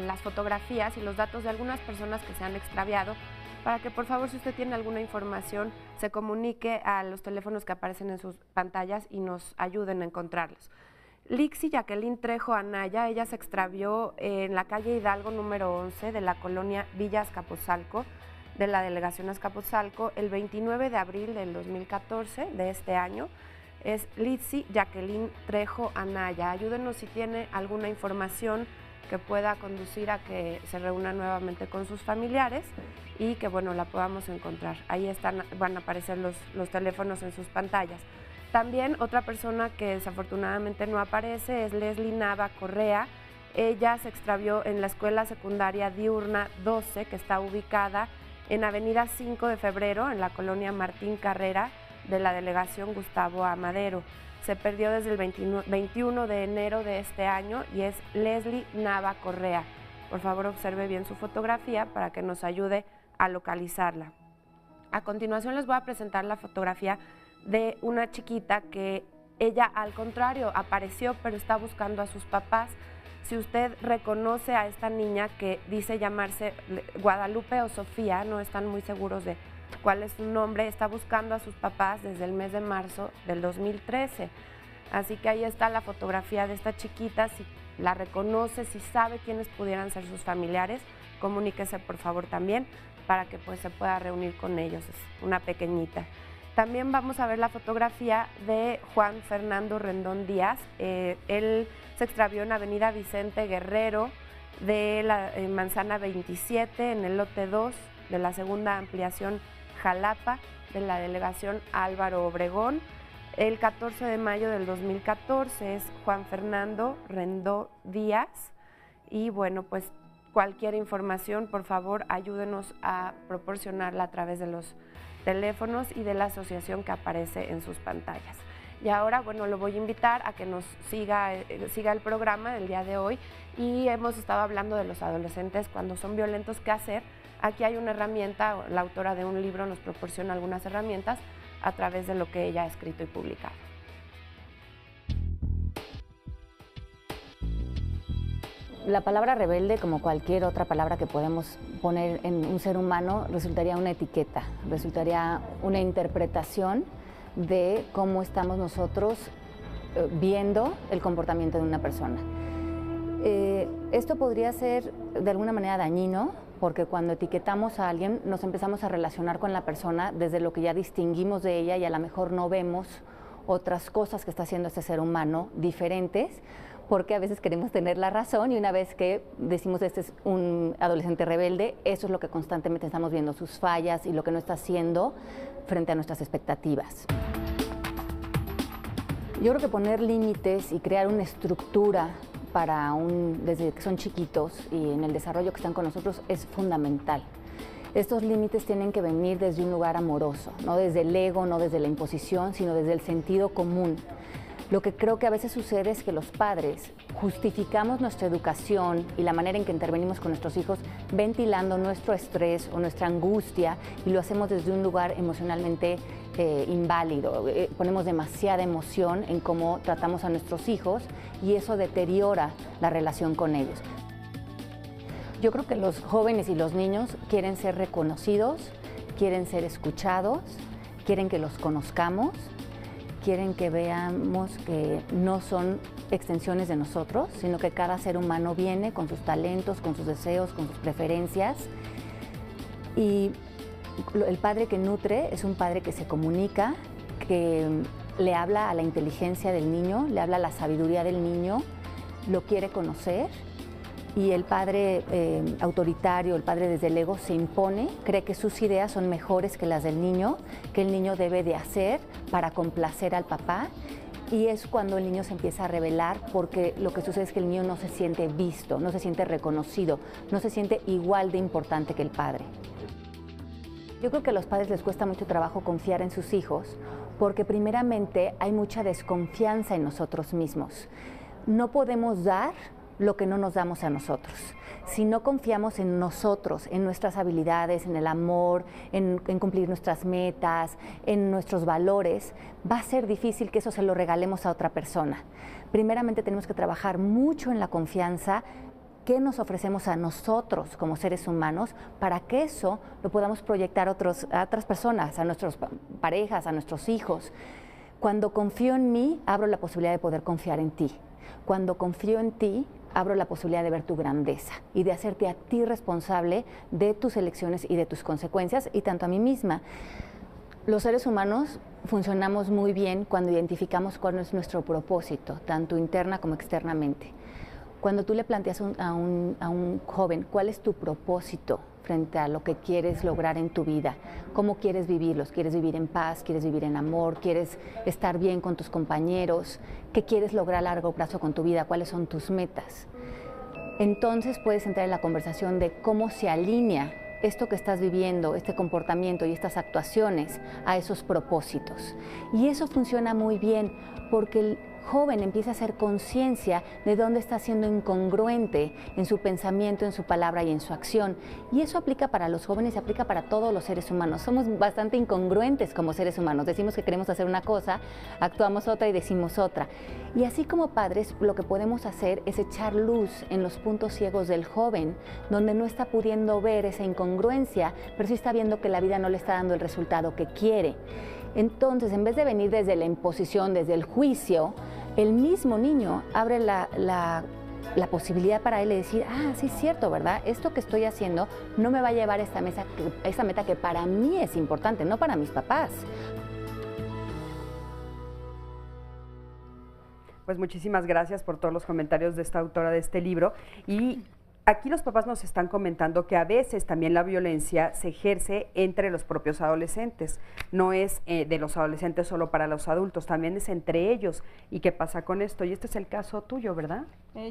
S13: las fotografías y los datos de algunas personas que se han extraviado para que por favor, si usted tiene alguna información, se comunique a los teléfonos que aparecen en sus pantallas y nos ayuden a encontrarlos. Lixi Jacqueline Trejo Anaya, ella se extravió en la calle Hidalgo número 11 de la colonia Villa Azcapotzalco, de la delegación Azcapotzalco, el 29 de abril del 2014, de este año. Es Lixi Jacqueline Trejo Anaya. Ayúdenos si tiene alguna información que pueda conducir a que se reúna nuevamente con sus familiares y que, bueno, la podamos encontrar. Ahí van a aparecer los teléfonos en sus pantallas. También otra persona que desafortunadamente no aparece es Leslie Nava Correa. Ella se extravió en la escuela secundaria diurna 12, que está ubicada en Avenida 5 de Febrero, en la colonia Martín Carrera, de la delegación Gustavo A. Madero. Se perdió desde el 21 de enero de este año y es Leslie Nava Correa. Por favor, observe bien su fotografía para que nos ayude a localizarla. A continuación les voy a presentar la fotografía de una chiquita que ella, al contrario, apareció pero está buscando a sus papás. Si usted reconoce a esta niña que dice llamarse Guadalupe o Sofía, no están muy seguros de cuál es su nombre, está buscando a sus papás desde el mes de marzo del 2013. Así que ahí está la fotografía de esta chiquita. Si la reconoce, si sabe quiénes pudieran ser sus familiares, comuníquese por favor también para que pues se pueda reunir con ellos. Es una pequeñita. También vamos a ver la fotografía de Juan Fernando Rendón Díaz. Él se extravió en Avenida Vicente Guerrero de la Manzana 27, en el lote 2 de la segunda ampliación Jalapa, de la delegación Álvaro Obregón. El 14 de mayo del 2014 es Juan Fernando Rendón Díaz. Y bueno, pues cualquier información, por favor, ayúdenos a proporcionarla a través de los teléfonos y de la asociación que aparece en sus pantallas. Y ahora, bueno, lo voy a invitar a que nos siga el programa del día de hoy. Y hemos estado hablando de los adolescentes cuando son violentos, ¿qué hacer? Aquí hay una herramienta, la autora de un libro nos proporciona algunas herramientas a través de lo que ella ha escrito y publicado.
S6: La palabra rebelde, como cualquier otra palabra que podemos poner en un ser humano, resultaría una etiqueta, resultaría una interpretación de cómo estamos nosotros viendo el comportamiento de una persona. Esto podría ser de alguna manera dañino, porque cuando etiquetamos a alguien nos empezamos a relacionar con la persona desde lo que ya distinguimos de ella y a lo mejor no vemos otras cosas que está haciendo este ser humano diferentes, porque a veces queremos tener la razón y una vez que decimos este es un adolescente rebelde, eso es lo que constantemente estamos viendo, sus fallas y lo que no está haciendo frente a nuestras expectativas. Yo creo que poner límites y crear una estructura desde que son chiquitos y en el desarrollo que están con nosotros es fundamental. Estos límites tienen que venir desde un lugar amoroso, no desde el ego, no desde la imposición, sino desde el sentido común. Lo que creo que a veces sucede es que los padres justificamos nuestra educación y la manera en que intervenimos con nuestros hijos ventilando nuestro estrés o nuestra angustia y lo hacemos desde un lugar emocionalmente inválido. Ponemos demasiada emoción en cómo tratamos a nuestros hijos y eso deteriora la relación con ellos. Yo creo que los jóvenes y los niños quieren ser reconocidos, quieren ser escuchados, quieren que los conozcamos, quieren que veamos que no son extensiones de nosotros, sino que cada ser humano viene con sus talentos, con sus deseos, con sus preferencias. Y el padre que nutre es un padre que se comunica, que le habla a la inteligencia del niño, le habla a la sabiduría del niño, lo quiere conocer. Y el padre autoritario, el padre desde el ego, se impone, cree que sus ideas son mejores que las del niño, que el niño debe de hacer para complacer al papá. Y es cuando el niño se empieza a rebelar porque lo que sucede es que el niño no se siente visto, no se siente reconocido, no se siente igual de importante que el padre. Yo creo que a los padres les cuesta mucho trabajo confiar en sus hijos porque primeramente hay mucha desconfianza en nosotros mismos. No podemos dar lo que no nos damos a nosotros. Si no confiamos en nosotros, en nuestras habilidades, en el amor, en cumplir nuestras metas, en nuestros valores, va a ser difícil que eso se lo regalemos a otra persona. Primeramente tenemos que trabajar mucho en la confianza que nos ofrecemos a nosotros como seres humanos para que eso lo podamos proyectar a otras personas, a nuestras parejas, a nuestros hijos. Cuando confío en mí, abro la posibilidad de poder confiar en ti. Cuando confío en ti, abro la posibilidad de ver tu grandeza y de hacerte a ti responsable de tus elecciones y de tus consecuencias y tanto a mí misma. Los seres humanos funcionamos muy bien cuando identificamos cuál es nuestro propósito, tanto interna como externamente. Cuando tú le planteas a un joven cuál es tu propósito frente a lo que quieres lograr en tu vida, cómo quieres vivirlos, quieres vivir en paz, quieres vivir en amor, quieres estar bien con tus compañeros, qué quieres lograr a largo plazo con tu vida, cuáles son tus metas. Entonces puedes entrar en la conversación de cómo se alinea esto que estás viviendo, este comportamiento y estas actuaciones a esos propósitos. Y eso funciona muy bien porque el joven empieza a hacer conciencia de dónde está siendo incongruente en su pensamiento, en su palabra y en su acción. Y eso aplica para los jóvenes y aplica para todos los seres humanos. Somos bastante incongruentes como seres humanos. Decimos que queremos hacer una cosa, actuamos otra y decimos otra. Y así como padres, lo que podemos hacer es echar luz en los puntos ciegos del joven, donde no está pudiendo ver esa incongruencia, pero sí está viendo que la vida no le está dando el resultado que quiere. Entonces, en vez de venir desde la imposición, desde el juicio, el mismo niño abre la posibilidad para él de decir, sí es cierto, ¿verdad? Esto que estoy haciendo no me va a llevar a esta meta que para mí es importante, no para mis papás.
S2: Pues muchísimas gracias por todos los comentarios de esta autora de este libro. Y aquí los papás nos están comentando que a veces también la violencia se ejerce entre los propios adolescentes. No es de los adolescentes solo para los adultos, también es entre ellos. ¿Y qué pasa con esto? Y este es el caso tuyo, ¿verdad?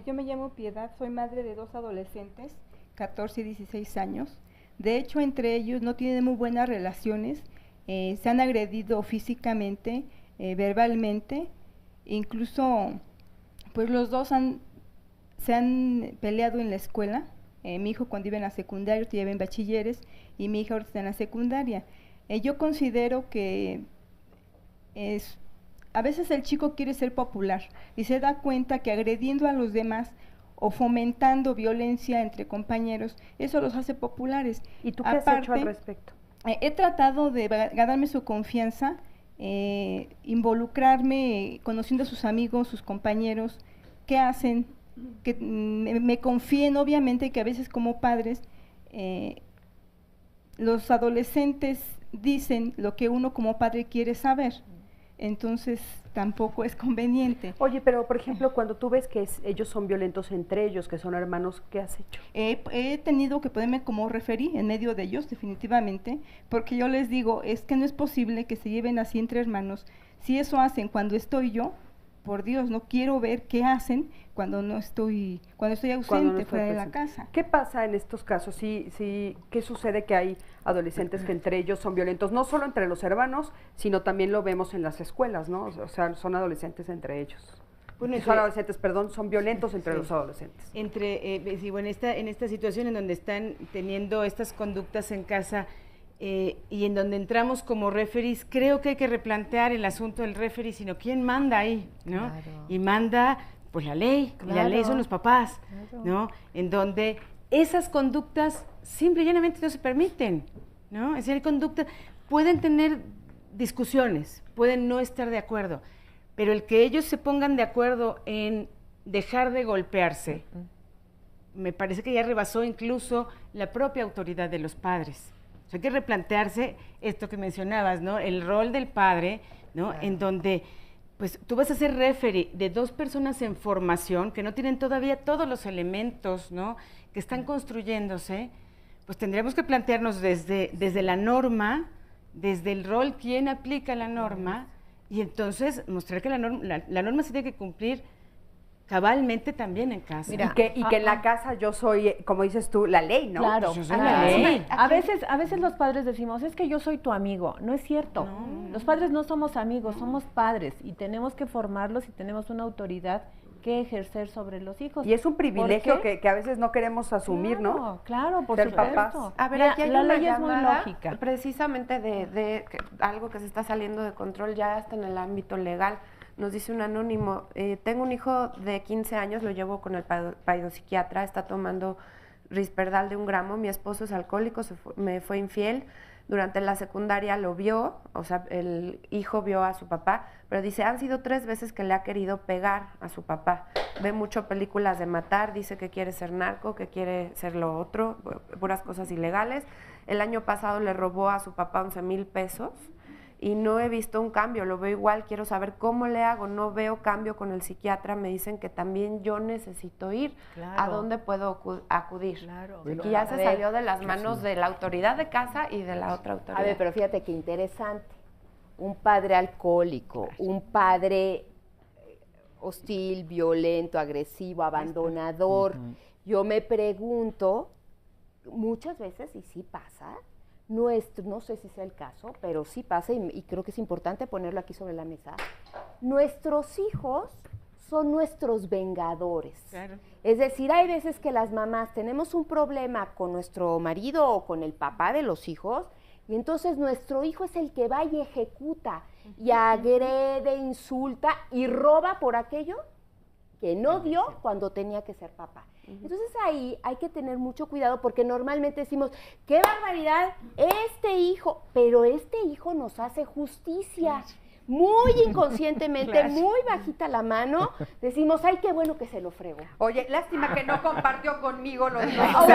S22: Yo me llamo Piedad, soy madre de 2 adolescentes, 14 y 16 años. De hecho, entre ellos no tienen muy buenas relaciones, se han agredido físicamente, verbalmente, incluso pues los dos se han peleado en la escuela. Mi hijo cuando iba en la secundaria, ya iba en bachilleres, y mi hija ahora está en la secundaria. Yo considero que a veces el chico quiere ser popular y se da cuenta que agrediendo a los demás o fomentando violencia entre compañeros, eso los hace populares.
S2: ¿Y tú qué has hecho al respecto?
S22: He tratado de ganarme su confianza, involucrarme, conociendo a sus amigos, sus compañeros, qué hacen, que me confíen, obviamente, que a veces como padres, los adolescentes dicen lo que uno como padre quiere saber, entonces tampoco es conveniente.
S2: Oye, pero por ejemplo, cuando tú ves que ellos son violentos entre ellos, que son hermanos, ¿qué has hecho?
S22: He tenido que ponerme como referí en medio de ellos, definitivamente, porque yo les digo, es que no es posible que se lleven así entre hermanos. Si eso hacen cuando estoy yo, por Dios, no quiero ver qué hacen cuando estoy ausente fuera de la casa.
S2: ¿Qué pasa en estos casos? ¿Qué sucede que hay adolescentes que entre ellos son violentos? No solo entre los hermanos, sino también lo vemos en las escuelas, ¿no? O sea, son adolescentes entre ellos. Bueno, son violentos entre los adolescentes.
S14: En esta situación en donde están teniendo estas conductas en casa, y en donde entramos como referees, creo que hay que replantear el asunto del referee, sino quién manda ahí, ¿no? Claro. Y manda, pues la ley, y la ley son los papás, ¿no? En donde esas conductas simple y llanamente no se permiten, ¿no? Es decir, conductas, pueden tener discusiones, pueden no estar de acuerdo, pero el que ellos se pongan de acuerdo en dejar de golpearse, me parece que ya rebasó incluso la propia autoridad de los padres. Hay que replantearse esto que mencionabas, ¿no? El rol del padre, ¿no? Claro. En donde, pues, tú vas a ser referee de dos personas en formación que no tienen todavía todos los elementos, ¿no? Que están construyéndose, pues tendríamos que plantearnos desde la norma, desde el rol, quién aplica la norma, y entonces mostrar que la norma se tiene que cumplir cabalmente también en casa.
S2: Mira, y que en la casa yo soy, como dices tú, la ley, ¿no?
S16: Claro.
S2: Pues yo soy la ley.
S16: A veces los padres decimos, es que yo soy tu amigo. No es cierto. No. Los padres no somos amigos, somos padres y tenemos que formarlos y tenemos una autoridad que ejercer sobre los hijos.
S2: Y es un privilegio que a veces no queremos asumir, ¿no?
S16: Claro, por supuesto.
S13: A ver, aquí hay
S16: la
S13: una
S16: ley
S13: llamada,
S16: es muy lógica.
S13: Precisamente de algo que se está saliendo de control ya hasta en el ámbito legal. Nos dice un anónimo, tengo un hijo de 15 años, lo llevo con el psiquiatra, está tomando Risperdal de 1 gramo, mi esposo es alcohólico, me fue infiel, durante la secundaria lo vio, o sea, el hijo vio a su papá, pero dice, han sido 3 veces que le ha querido pegar a su papá, ve mucho películas de matar, dice que quiere ser narco, que quiere ser lo otro, puras cosas ilegales. El año pasado le robó a su papá 11,000 pesos, y no he visto un cambio, lo veo igual, quiero saber cómo le hago, no veo cambio con el psiquiatra, me dicen que también yo necesito ir, claro. ¿A dónde puedo acudir? Claro. Bueno, y ya se salió de las manos de la autoridad de casa y de la otra autoridad.
S3: A ver, pero fíjate qué interesante, un padre alcohólico, un padre hostil, violento, agresivo, abandonador, yo me pregunto, muchas veces, y sí pasa, no sé si sea el caso, pero sí pasa y creo que es importante ponerlo aquí sobre la mesa. Nuestros hijos son nuestros vengadores. Claro. Es decir, hay veces que las mamás tenemos un problema con nuestro marido o con el papá de los hijos y entonces nuestro hijo es el que va y ejecuta y agrede, insulta y roba por aquello que no dio cuando tenía que ser papá. Entonces ahí hay que tener mucho cuidado porque normalmente decimos, ¡qué barbaridad! Pero este hijo nos hace justicia. Muy inconscientemente, muy bajita la mano, decimos, ¡ay, qué bueno que se lo fregó!
S2: Oye, lástima que no compartió conmigo los dos.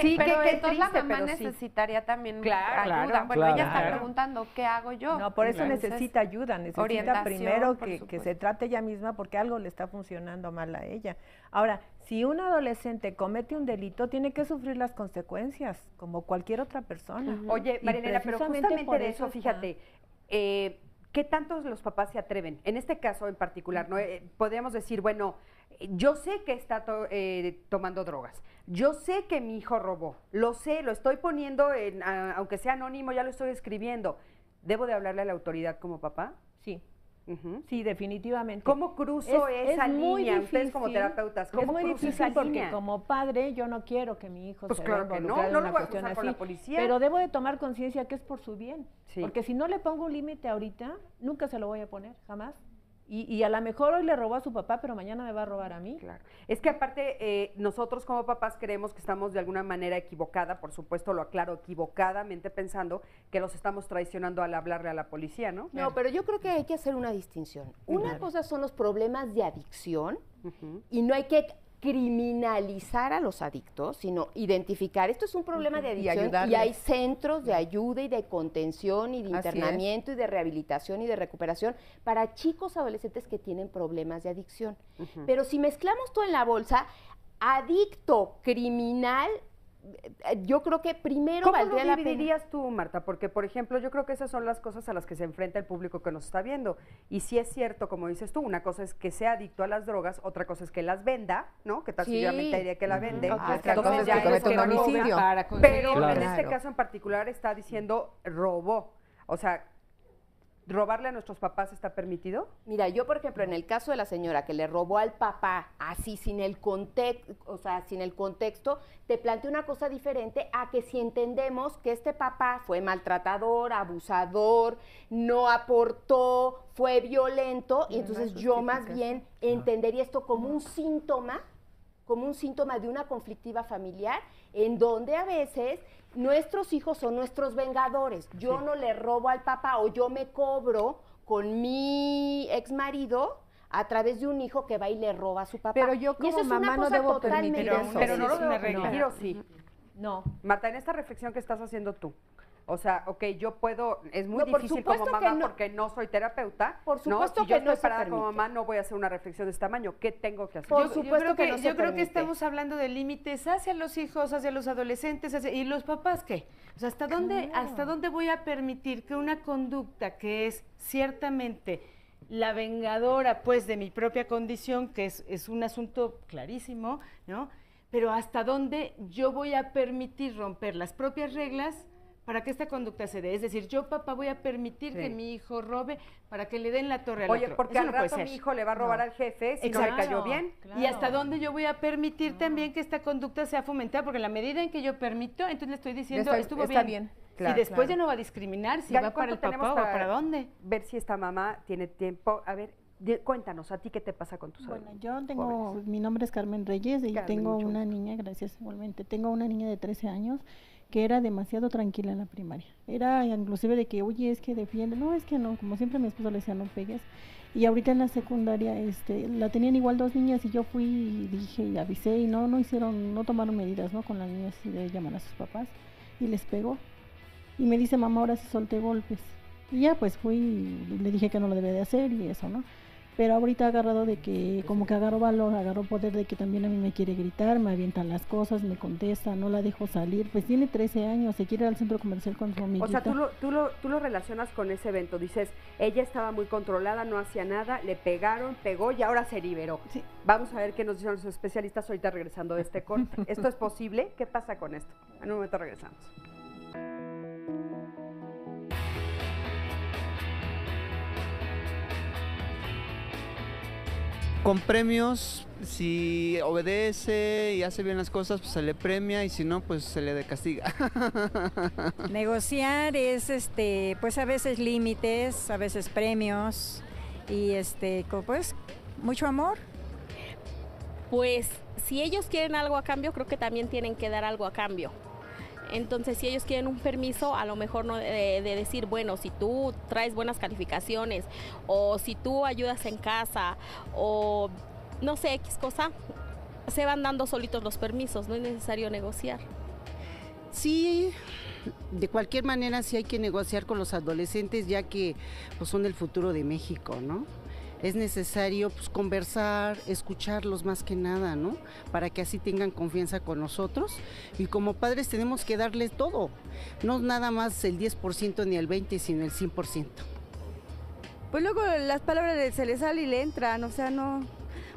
S13: Sí, pero entonces la mamá necesitaría también ayuda. Bueno, ella está preguntando, ¿qué hago yo?
S16: No, por eso necesita ayuda, necesita primero que se trate ella misma porque algo le está funcionando mal a ella. Ahora, si un adolescente comete un delito, tiene que sufrir las consecuencias, como cualquier otra persona.
S2: Oye, Marilena, pero justamente de eso, fíjate, ¿qué tantos los papás se atreven? En este caso en particular, ¿no? Podríamos decir, bueno, yo sé que está tomando drogas, yo sé que mi hijo robó, lo sé, lo estoy poniendo, aunque sea anónimo, ya lo estoy escribiendo. ¿Debo de hablarle a la autoridad como papá?
S16: Sí. Sí, definitivamente.
S2: ¿Cómo cruzo esa
S16: muy
S2: línea? Ustedes como
S16: difícil,
S2: terapeutas,
S16: es
S2: ¿cómo
S16: muy
S2: cruzo
S16: difícil
S2: esa
S16: porque
S2: línea?
S16: como padre yo no quiero que mi hijo
S2: Pues
S16: se
S2: claro
S16: vea
S2: que no,
S16: involucrado en
S2: no
S16: una
S2: lo voy a
S16: cuestión
S2: acusar con
S16: así,
S2: la policía.
S16: pero debo de tomar conciencia que es por su bien,
S2: Sí.
S16: porque si no le pongo un límite ahorita, nunca se lo voy a poner, jamás. Y a lo mejor hoy le robó a su papá, pero mañana me va a robar a mí.
S2: Claro. Es que aparte nosotros como papás creemos que estamos de alguna manera equivocada, por supuesto lo aclaro, equivocadamente pensando que los estamos traicionando al hablarle a la policía, ¿no?
S3: No, pero yo creo que hay que hacer una distinción. Una cosa son los problemas de adicción y no hay que criminalizar a los adictos, sino identificar, esto es un problema de
S16: Y
S3: adicción y
S16: ayudarles.
S3: hay centros de ayuda y de contención y de
S16: Así es.
S3: internamiento y de rehabilitación y de recuperación para chicos adolescentes que tienen problemas de adicción. Pero si mezclamos todo en la bolsa, adicto, criminal, yo creo que primero
S2: ¿Cómo
S3: valdría
S2: lo
S3: la pena.
S2: dividirías tú, Marta? Porque, por ejemplo, yo creo que esas son las cosas a las que se enfrenta el público que nos está viendo. Y sí es cierto, como dices tú, una cosa es que sea adicto a las drogas, otra cosa es que las venda, ¿no? Que tal si yo me diría que la vende.
S16: Otra cosa es que cometa un
S2: roba,
S16: homicidio.
S2: Pero
S15: Claro.
S2: en este caso en particular está diciendo robó. O sea, ¿robarle a nuestros papás está permitido?
S3: Mira, yo por ejemplo, en el caso de la señora que le robó al papá, así sin el contexto, o sea, sin el contexto, te planteo una cosa diferente a que si entendemos que este papá fue maltratador, abusador, no aportó, fue violento, y entonces yo más bien entendería esto como un síntoma de una conflictiva familiar, en donde a veces nuestros hijos son nuestros vengadores. Yo no le robo al papá o yo me cobro con mi ex marido a través de un hijo que va y le roba a su papá.
S16: Pero yo
S3: Y eso
S16: como
S3: es una
S16: mamá no
S3: cosa
S16: debo
S3: totalmente
S16: permitir eso.
S2: Pero no
S16: Sí,
S2: lo
S16: es
S2: debo
S16: una regla.
S2: permitir, ¿o sí?
S16: No.
S2: Marta, en esta reflexión que estás haciendo tú, o sea, ok, yo puedo, es muy
S3: No, por
S2: difícil como
S3: supuesto que
S2: mamá
S3: no.
S2: porque no soy terapeuta,
S3: Por supuesto
S2: ¿no? Si yo
S3: que no
S2: estoy
S3: se
S2: parada como
S3: permite.
S2: mamá, no voy a hacer una reflexión de este tamaño. ¿Qué tengo que hacer?
S3: Por
S14: Yo
S3: supuesto
S14: creo
S3: que no se
S14: yo creo que
S3: permite.
S14: estamos hablando de límites hacia los hijos, hacia los adolescentes, ¿y los papás qué? O sea, ¿hasta dónde voy a permitir que una conducta que es ciertamente la vengadora, pues, de mi propia condición, que es un asunto clarísimo, ¿no? Pero ¿hasta dónde yo voy a permitir romper las propias reglas para que esta conducta se dé? Es decir, yo, papá, voy a permitir que mi hijo robe para que le den la torre al
S2: Oye,
S14: otro.
S2: porque
S14: Eso
S2: al
S14: no puede
S2: rato
S14: ser.
S2: mi hijo le va a robar al jefe si no
S14: Exacto.
S2: le cayó bien.
S14: Y hasta dónde yo voy a permitir también que esta conducta sea fomentada, porque en la medida en que yo permito, entonces le estoy diciendo, estuvo
S16: está
S14: bien.
S16: bien.
S14: Y
S2: Claro,
S14: después
S2: claro.
S14: ya no va a discriminar si
S2: Gaby,
S14: va para el
S2: ¿cuánto
S14: papá o
S2: tenemos
S14: va para dónde.
S2: Ver si esta mamá tiene tiempo. A ver, cuéntanos, ¿a ti qué te pasa con tus
S4: Bueno,
S2: jóvenes?
S4: yo tengo, mi nombre es Carmen Reyes y
S2: Carmen,
S4: tengo
S2: mucho
S4: una
S2: gusto.
S4: niña, gracias igualmente, tengo una niña de 13 años que era demasiado tranquila en la primaria. Era inclusive de que, oye, es que defiende, no, es que no, como siempre mi esposo le decía, no pegues. Y ahorita en la secundaria la tenían igual dos niñas y yo fui y dije y avisé y no tomaron medidas, ¿no? Con las niñas y de llamar a sus papás y les pegó. Y me dice, mamá, ahora sí solté golpes. Y ya pues fui y le dije que no lo debía de hacer y eso, ¿no? Pero ahorita ha agarrado de que, como que agarró valor, agarró poder de que también a mí me quiere gritar, me avientan las cosas, me contesta, no la dejo salir. Pues tiene 13 años, se quiere ir al centro comercial con su amiguita.
S2: O sea, tú lo relacionas con ese evento. Dices, ella estaba muy controlada, no hacía nada, le pegaron, pegó y ahora se liberó.
S4: Sí.
S2: Vamos a ver qué nos dicen los especialistas ahorita regresando de este corte. ¿Esto es posible? ¿Qué pasa con esto? En un momento regresamos.
S12: Con premios, si obedece y hace bien las cosas, pues se le premia y si no, pues se le castiga.
S11: Negociar es pues a veces límites, a veces premios y pues mucho amor.
S10: Pues si ellos quieren algo a cambio, creo que también tienen que dar algo a cambio. Entonces, si ellos quieren un permiso, a lo mejor no de decir, bueno, si tú traes buenas calificaciones o si tú ayudas en casa o no sé, X cosa, se van dando solitos los permisos, no es necesario negociar.
S8: Sí, de cualquier manera sí hay que negociar con los adolescentes ya que pues, son el futuro de México, ¿no? Es necesario pues, conversar, escucharlos más que nada, ¿no? Para que así tengan confianza con nosotros. Y como padres tenemos que darles todo, no nada más el 10% ni el 20%, sino el 100%.
S5: Pues luego las palabras se le salen y le entran, o sea, no...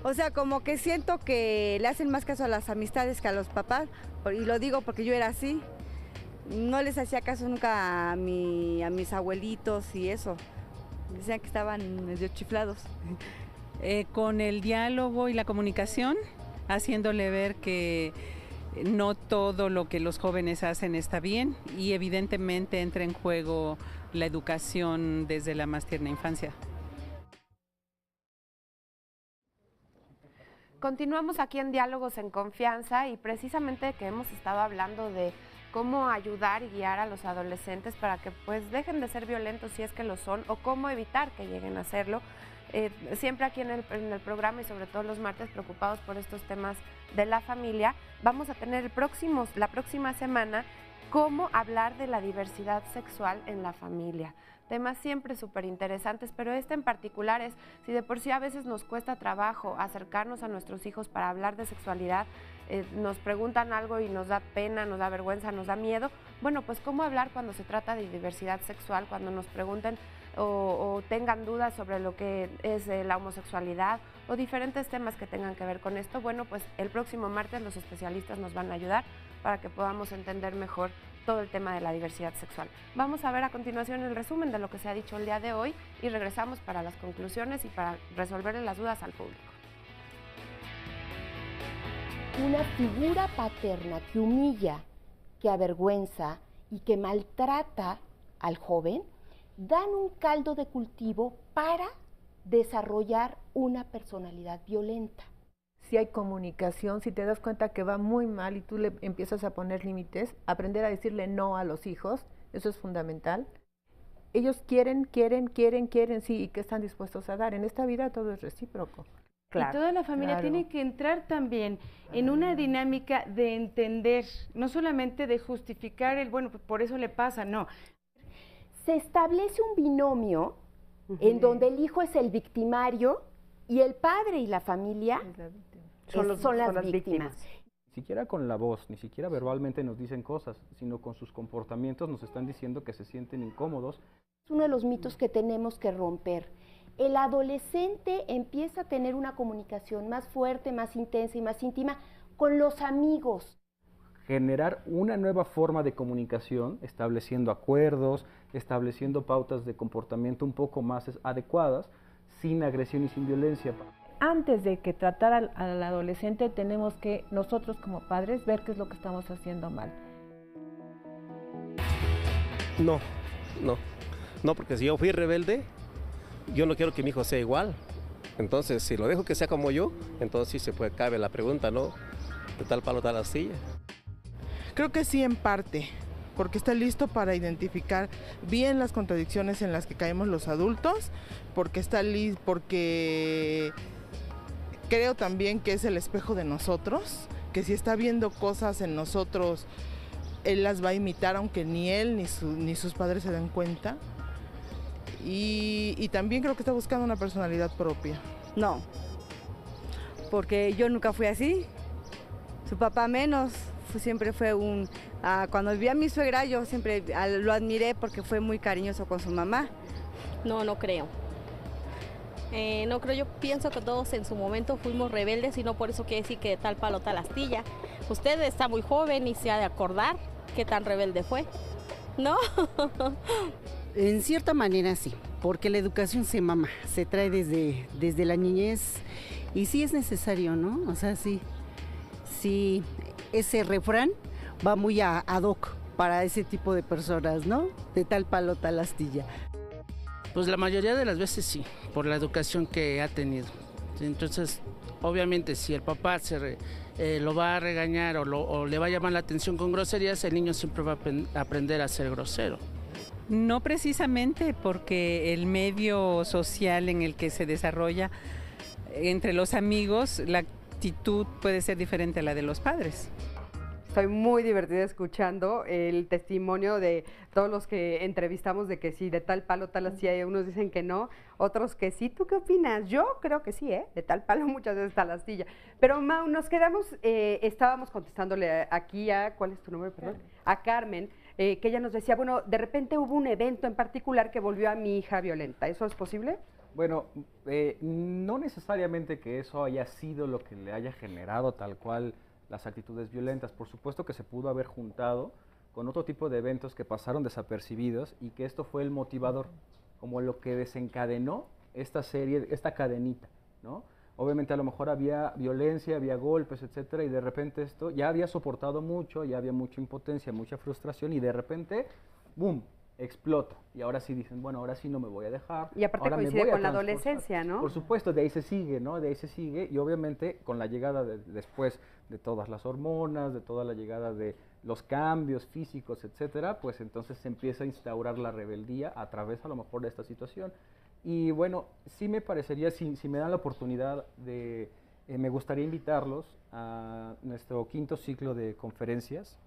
S5: O sea, como que siento que le hacen más caso a las amistades que a los papás, y lo digo porque yo era así. No les hacía caso nunca a mis abuelitos y eso. Decían que estaban medio chiflados.
S7: Con el diálogo y la comunicación, haciéndole ver que no todo lo que los jóvenes hacen está bien y evidentemente entra en juego la educación desde la más tierna infancia.
S13: Continuamos aquí en Diálogos en Confianza y precisamente que hemos estado hablando de cómo ayudar y guiar a los adolescentes para que pues dejen de ser violentos si es que lo son o cómo evitar que lleguen a hacerlo. Siempre aquí en el programa y sobre todo los martes preocupados por estos temas de la familia, vamos a tener la próxima semana cómo hablar de la diversidad sexual en la familia. Temas siempre súper interesantes, pero este en particular es, si de por sí a veces nos cuesta trabajo acercarnos a nuestros hijos para hablar de sexualidad, nos preguntan algo y nos da pena, nos da vergüenza, nos da miedo, bueno, pues cómo hablar cuando se trata de diversidad sexual, cuando nos pregunten o tengan dudas sobre lo que es la homosexualidad o diferentes temas que tengan que ver con esto, bueno, pues el próximo martes los especialistas nos van a ayudar para que podamos entender mejor todo el tema de la diversidad sexual. Vamos a ver a continuación el resumen de lo que se ha dicho el día de hoy y regresamos para las conclusiones y para resolverle las dudas al público.
S3: Una figura paterna que humilla, que avergüenza y que maltrata al joven, dan un caldo de cultivo para desarrollar una personalidad violenta.
S16: Si hay comunicación, si te das cuenta que va muy mal y tú le empiezas a poner límites, aprender a decirle no a los hijos, eso es fundamental. Ellos quieren, sí, y ¿qué están dispuestos a dar? En esta vida todo es recíproco.
S14: Claro, y toda la familia tiene que entrar también en una dinámica de entender, no solamente de justificar el, bueno, pues por eso le pasa, no.
S3: Se establece un binomio en donde el hijo es el victimario y el padre y la familia son las víctimas.
S15: Ni siquiera con la voz, ni siquiera verbalmente nos dicen cosas, sino con sus comportamientos nos están diciendo que se sienten incómodos.
S3: Es uno de los mitos que tenemos que romper. El adolescente empieza a tener una comunicación más fuerte, más intensa y más íntima con los amigos.
S15: Generar una nueva forma de comunicación, estableciendo acuerdos, estableciendo pautas de comportamiento un poco más adecuadas, sin agresión y sin violencia.
S16: Antes de que tratar al adolescente tenemos que nosotros como padres ver qué es lo que estamos haciendo mal.
S9: No, porque si yo fui rebelde, yo no quiero que mi hijo sea igual. Entonces, si lo dejo que sea como yo, entonces sí cabe la pregunta, ¿no? De tal palo, tal astilla.
S23: Creo que sí, en parte, porque está listo para identificar bien las contradicciones en las que caemos los adultos, porque creo también que es el espejo de nosotros, que si está viendo cosas en nosotros, él las va a imitar, aunque ni él ni sus padres se den cuenta. Y también creo que está buscando una personalidad propia.
S5: No, porque yo nunca fui así, su papá menos. Siempre fue cuando vivía mi suegra, yo siempre lo admiré porque fue muy cariñoso con su mamá.
S10: No creo. No creo, yo pienso que todos en su momento fuimos rebeldes y no por eso quiere decir que de tal palo, tal astilla. Usted está muy joven y se ha de acordar qué tan rebelde fue, ¿no?
S8: En cierta manera sí, porque la educación se mama, se trae desde la niñez y sí es necesario, ¿no? O sea, sí ese refrán va muy ad hoc para ese tipo de personas, ¿no? De tal palo, tal astilla.
S24: Pues la mayoría de las veces sí, por la educación que ha tenido. Entonces, obviamente, si el papá lo va a regañar o le va a llamar la atención con groserías, el niño siempre va a aprender a ser grosero.
S7: No precisamente porque el medio social en el que se desarrolla entre los amigos, la actitud puede ser diferente a la de los padres.
S2: Estoy muy divertida escuchando el testimonio de todos los que entrevistamos de que sí, de tal palo, tal astilla, y unos dicen que no, otros que sí. ¿Tú qué opinas? Yo creo que sí, de tal palo muchas veces tal astilla. Pero Mau, nos quedamos, estábamos contestándole aquí ¿cuál es tu nombre, perdón? A Carmen, que ella nos decía, bueno, de repente hubo un evento en particular que volvió a mi hija violenta. ¿Eso es posible?
S15: Bueno, no necesariamente que eso haya sido lo que le haya generado tal cual las actitudes violentas. Por supuesto que se pudo haber juntado con otro tipo de eventos que pasaron desapercibidos y que esto fue el motivador. como lo que desencadenó esta serie, esta cadenita, ¿no? Obviamente a lo mejor había violencia, había golpes, etcétera, y de repente esto ya había soportado mucho, ya había mucha impotencia, mucha frustración, y de repente, ¡boom!, explota. Y ahora sí dicen, bueno, ahora sí no me voy a dejar.
S2: Y aparte
S15: ahora me
S2: coincide
S15: voy a
S2: con la
S15: transforzar.
S2: adolescencia, ¿no?
S15: Por supuesto, de ahí se sigue, ¿no? De ahí se sigue, y obviamente con la llegada después de todas las hormonas, de toda la llegada de los cambios físicos, etcétera, pues entonces se empieza a instaurar la rebeldía a través a lo mejor de esta situación. Y bueno, sí me parecería, si me dan la oportunidad de, me gustaría invitarlos a nuestro 5º ciclo de conferencias,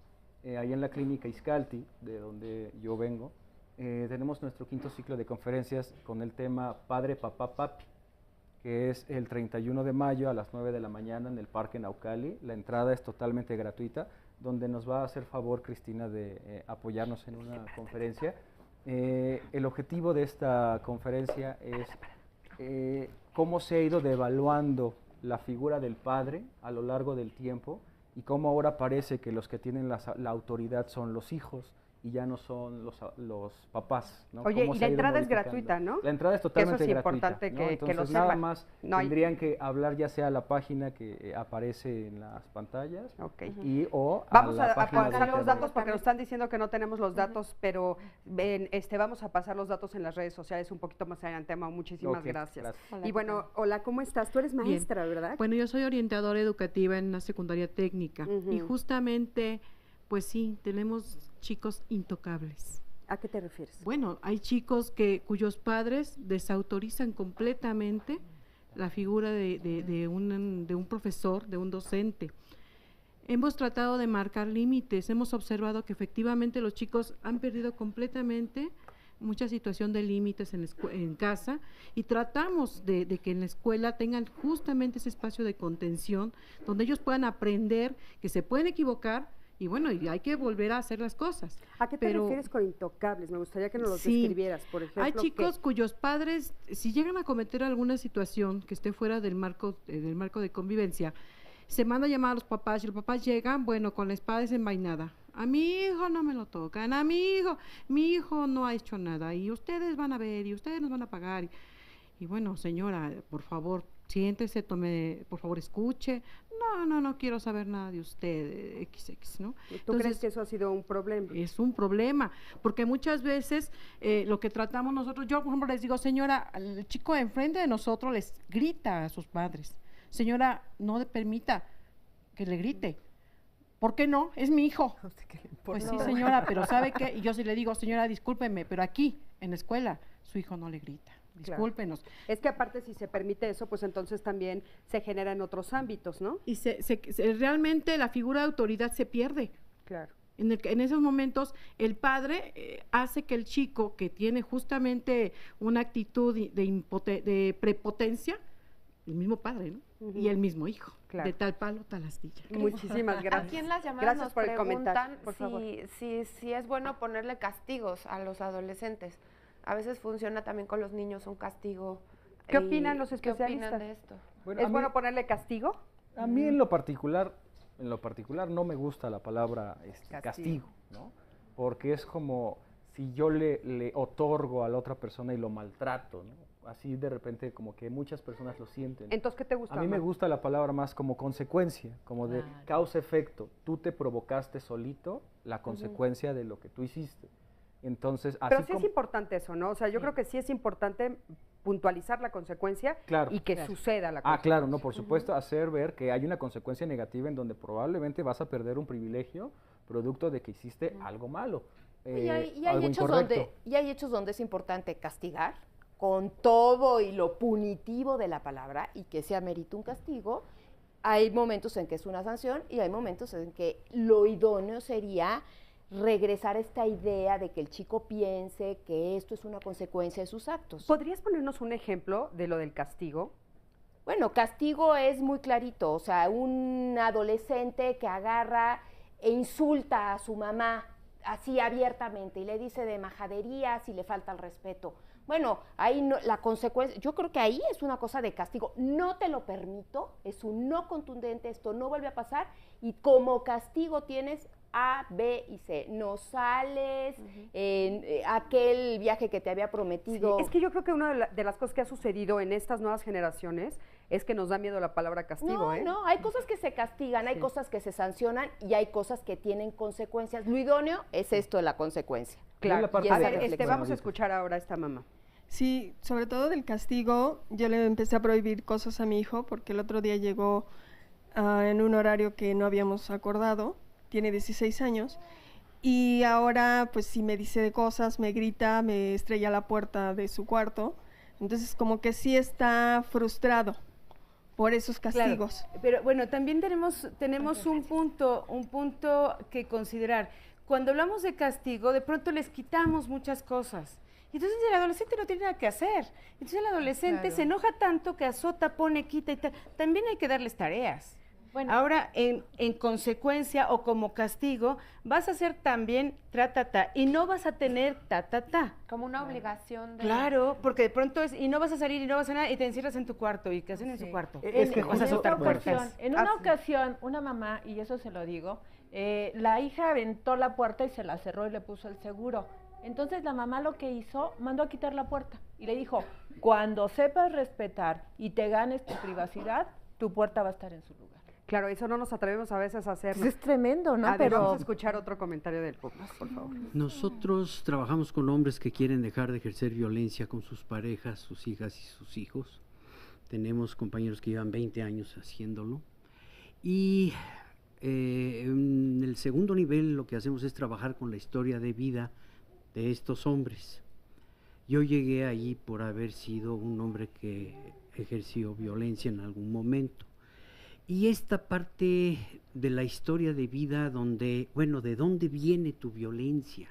S15: ahí en la clínica Izcalti, de donde yo vengo. Tenemos nuestro 5º ciclo de conferencias con el tema Padre, Papá, Papi, que es el 31 de mayo a las 9 de la mañana en el Parque Naucali. La entrada es totalmente gratuita, donde nos va a hacer favor Cristina de apoyarnos en una conferencia. El objetivo de esta conferencia es cómo se ha ido devaluando la figura del padre a lo largo del tiempo y cómo ahora parece que los que tienen la autoridad son los hijos y ya no son los papás, ¿no?
S2: Oye,
S15: Cómo
S2: y
S15: se ha
S2: la
S15: ido
S2: entrada es
S15: modificando.
S2: gratuita, ¿no?
S15: La entrada es
S2: Que
S15: totalmente
S2: eso es
S15: gratuita,
S2: importante
S15: ¿no?
S2: que
S15: Entonces,
S2: lo
S15: nada
S2: sepan.
S15: más
S2: No hay-
S15: tendrían que hablar ya sea a la página que aparece en las pantallas y o
S2: Vamos
S15: a la
S2: a
S15: página
S2: pasar
S15: del
S2: los
S15: canal.
S2: datos porque nos están diciendo que no tenemos los datos, pero vamos a pasar los datos en las redes sociales un poquito más adelante, Mau. Muchísimas
S17: Ok,
S2: gracias.
S17: gracias. Hola,
S2: Y
S17: ¿qué
S2: bueno, hola, ¿cómo estás? Tú eres
S17: Bien.
S2: maestra, ¿verdad?
S17: Bueno, yo soy orientadora educativa en una secundaria técnica y
S2: Ujú.
S17: justamente, pues sí, tenemos chicos intocables.
S2: ¿A qué te refieres?
S17: Bueno, hay chicos cuyos padres desautorizan completamente la figura de un profesor, de un docente. Hemos tratado de marcar límites, hemos observado que efectivamente los chicos han perdido completamente mucha situación de límites en casa y tratamos de que en la escuela tengan justamente ese espacio de contención donde ellos puedan aprender que se pueden equivocar y bueno, y hay que volver a hacer las cosas.
S2: ¿A qué te refieres con intocables? Me gustaría que nos los
S17: Sí.
S2: describieras, por ejemplo.
S17: Hay chicos
S2: ¿qué?
S17: cuyos padres, si llegan a cometer alguna situación que esté fuera del marco de convivencia, se manda a llamar a los papás y los papás llegan, bueno, con la espada desenvainada. A mi hijo no me lo tocan, a mi hijo no ha hecho nada y ustedes van a ver y ustedes nos van a pagar. Y bueno, señora, por favor, siéntese, por favor, escuche. No quiero saber nada de usted, XX, ¿no?
S2: ¿Tú crees que eso ha sido un problema?
S17: Es un problema, porque muchas veces lo que tratamos nosotros, yo por ejemplo les digo, señora, el chico enfrente de nosotros les grita a sus padres. Señora, no le permita que le grite. ¿Por qué no? Es mi hijo. Pues sí, señora, pero ¿sabe qué? Y yo sí le digo, señora, discúlpeme, pero aquí, en la escuela, su hijo no le grita. Discúlpenos.
S2: Claro. Es que aparte si se permite eso, pues entonces también se genera en otros ámbitos, ¿no?
S17: Y realmente la figura de autoridad se pierde.
S2: Claro.
S17: En esos momentos el padre hace que el chico que tiene justamente una actitud de prepotencia, el mismo padre, ¿no? Y el mismo hijo,
S2: Claro.
S17: de tal palo, tal astilla.
S2: Muchísimas gracias.
S13: Aquí en las llamadas
S2: Gracias
S13: nos
S2: por el comentario,
S13: preguntan
S2: por favor.
S13: si es bueno ponerle castigos a los adolescentes. A veces funciona también con los niños un castigo.
S2: ¿Qué opinan los
S13: ¿Qué
S2: especialistas?
S13: opinan de esto?
S15: Bueno,
S2: ¿Es
S15: a mí-
S2: bueno ponerle castigo?
S15: A mí en lo particular no me gusta la palabra
S2: Castigo.
S15: castigo, ¿no? Porque es como si yo le otorgo a la otra persona y lo maltrato, ¿no? Así de repente como que muchas personas lo sienten.
S2: Entonces, ¿qué te gusta
S15: A mí me
S2: más?
S15: gusta la palabra más como consecuencia, como de causa-efecto. Tú te provocaste solito la consecuencia de lo que tú hiciste. Entonces, así
S2: Pero sí es
S15: como...
S2: importante eso, ¿no? O sea, yo creo que sí es importante puntualizar la consecuencia
S15: Claro.
S2: y que suceda la
S15: Ah,
S2: consecuencia.
S15: claro, no, por supuesto, hacer ver que hay una consecuencia negativa en donde probablemente vas a perder un privilegio producto de que hiciste algo malo,
S3: Y hay
S15: algo incorrecto.
S3: hay hechos donde es importante castigar con todo y lo punitivo de la palabra y que se amerita un castigo. Hay momentos en que es una sanción y hay momentos en que lo idóneo sería regresar a esta idea de que el chico piense que esto es una consecuencia de sus actos.
S2: ¿Podrías ponernos un ejemplo de lo del castigo?
S3: Bueno, castigo es muy clarito, o sea, un adolescente que agarra e insulta a su mamá así abiertamente y le dice de majaderías y le falta el respeto. Bueno, ahí no, la consecuencia, yo creo que ahí es una cosa de castigo. No te lo permito, es un no contundente, esto no vuelve a pasar y como castigo tienes A, B y C. No sales, aquel viaje que te había prometido.
S2: Sí, es que yo creo que una de las cosas que ha sucedido en estas nuevas generaciones es que nos da miedo la palabra castigo.
S3: No, hay cosas que se castigan, hay cosas que se sancionan y hay cosas que tienen consecuencias. Lo idóneo es esto de la consecuencia.
S2: Claro. A ver, vamos a escuchar ahora a esta mamá.
S18: Sí, sobre todo del castigo, yo le empecé a prohibir cosas a mi hijo porque el otro día llegó en un horario que no habíamos acordado, tiene 16 años, y ahora pues si me dice cosas, me grita, me estrella la puerta de su cuarto, entonces como que sí está frustrado por esos castigos.
S14: Claro, pero bueno, también tenemos un punto que considerar. Cuando hablamos de castigo, de pronto les quitamos muchas cosas. Y entonces el adolescente no tiene nada que hacer. Entonces el adolescente se enoja tanto que azota, pone, quita y tal. También hay que darles tareas. Bueno. Ahora, en consecuencia o como castigo, vas a hacer también ta, y no vas a tener ta.
S13: Como una obligación de...
S14: Claro, porque de pronto y no vas a salir y no vas a nada y te encierras en tu cuarto. ¿Y qué hacen en su cuarto? Vas a azotar puertas.
S16: En una ocasión, una mamá, y eso se lo digo, la hija aventó la puerta y se la cerró y le puso el seguro. Entonces la mamá lo que hizo, mandó a quitar la puerta y le dijo, cuando sepas respetar y te ganes tu privacidad, tu puerta va a estar en su lugar.
S2: Claro, eso no nos atrevemos a veces a hacerlo.
S16: Es tremendo, ¿no?
S2: Pero vamos a escuchar otro comentario del público, por favor.
S19: Nosotros trabajamos con hombres que quieren dejar de ejercer violencia con sus parejas, sus hijas y sus hijos. Tenemos compañeros que llevan 20 años haciéndolo. Y en el segundo nivel lo que hacemos es trabajar con la historia de vida de estos hombres. Yo llegué allí por haber sido un hombre que ejerció violencia en algún momento. Y esta parte de la historia de vida donde, bueno, ¿de dónde viene tu violencia?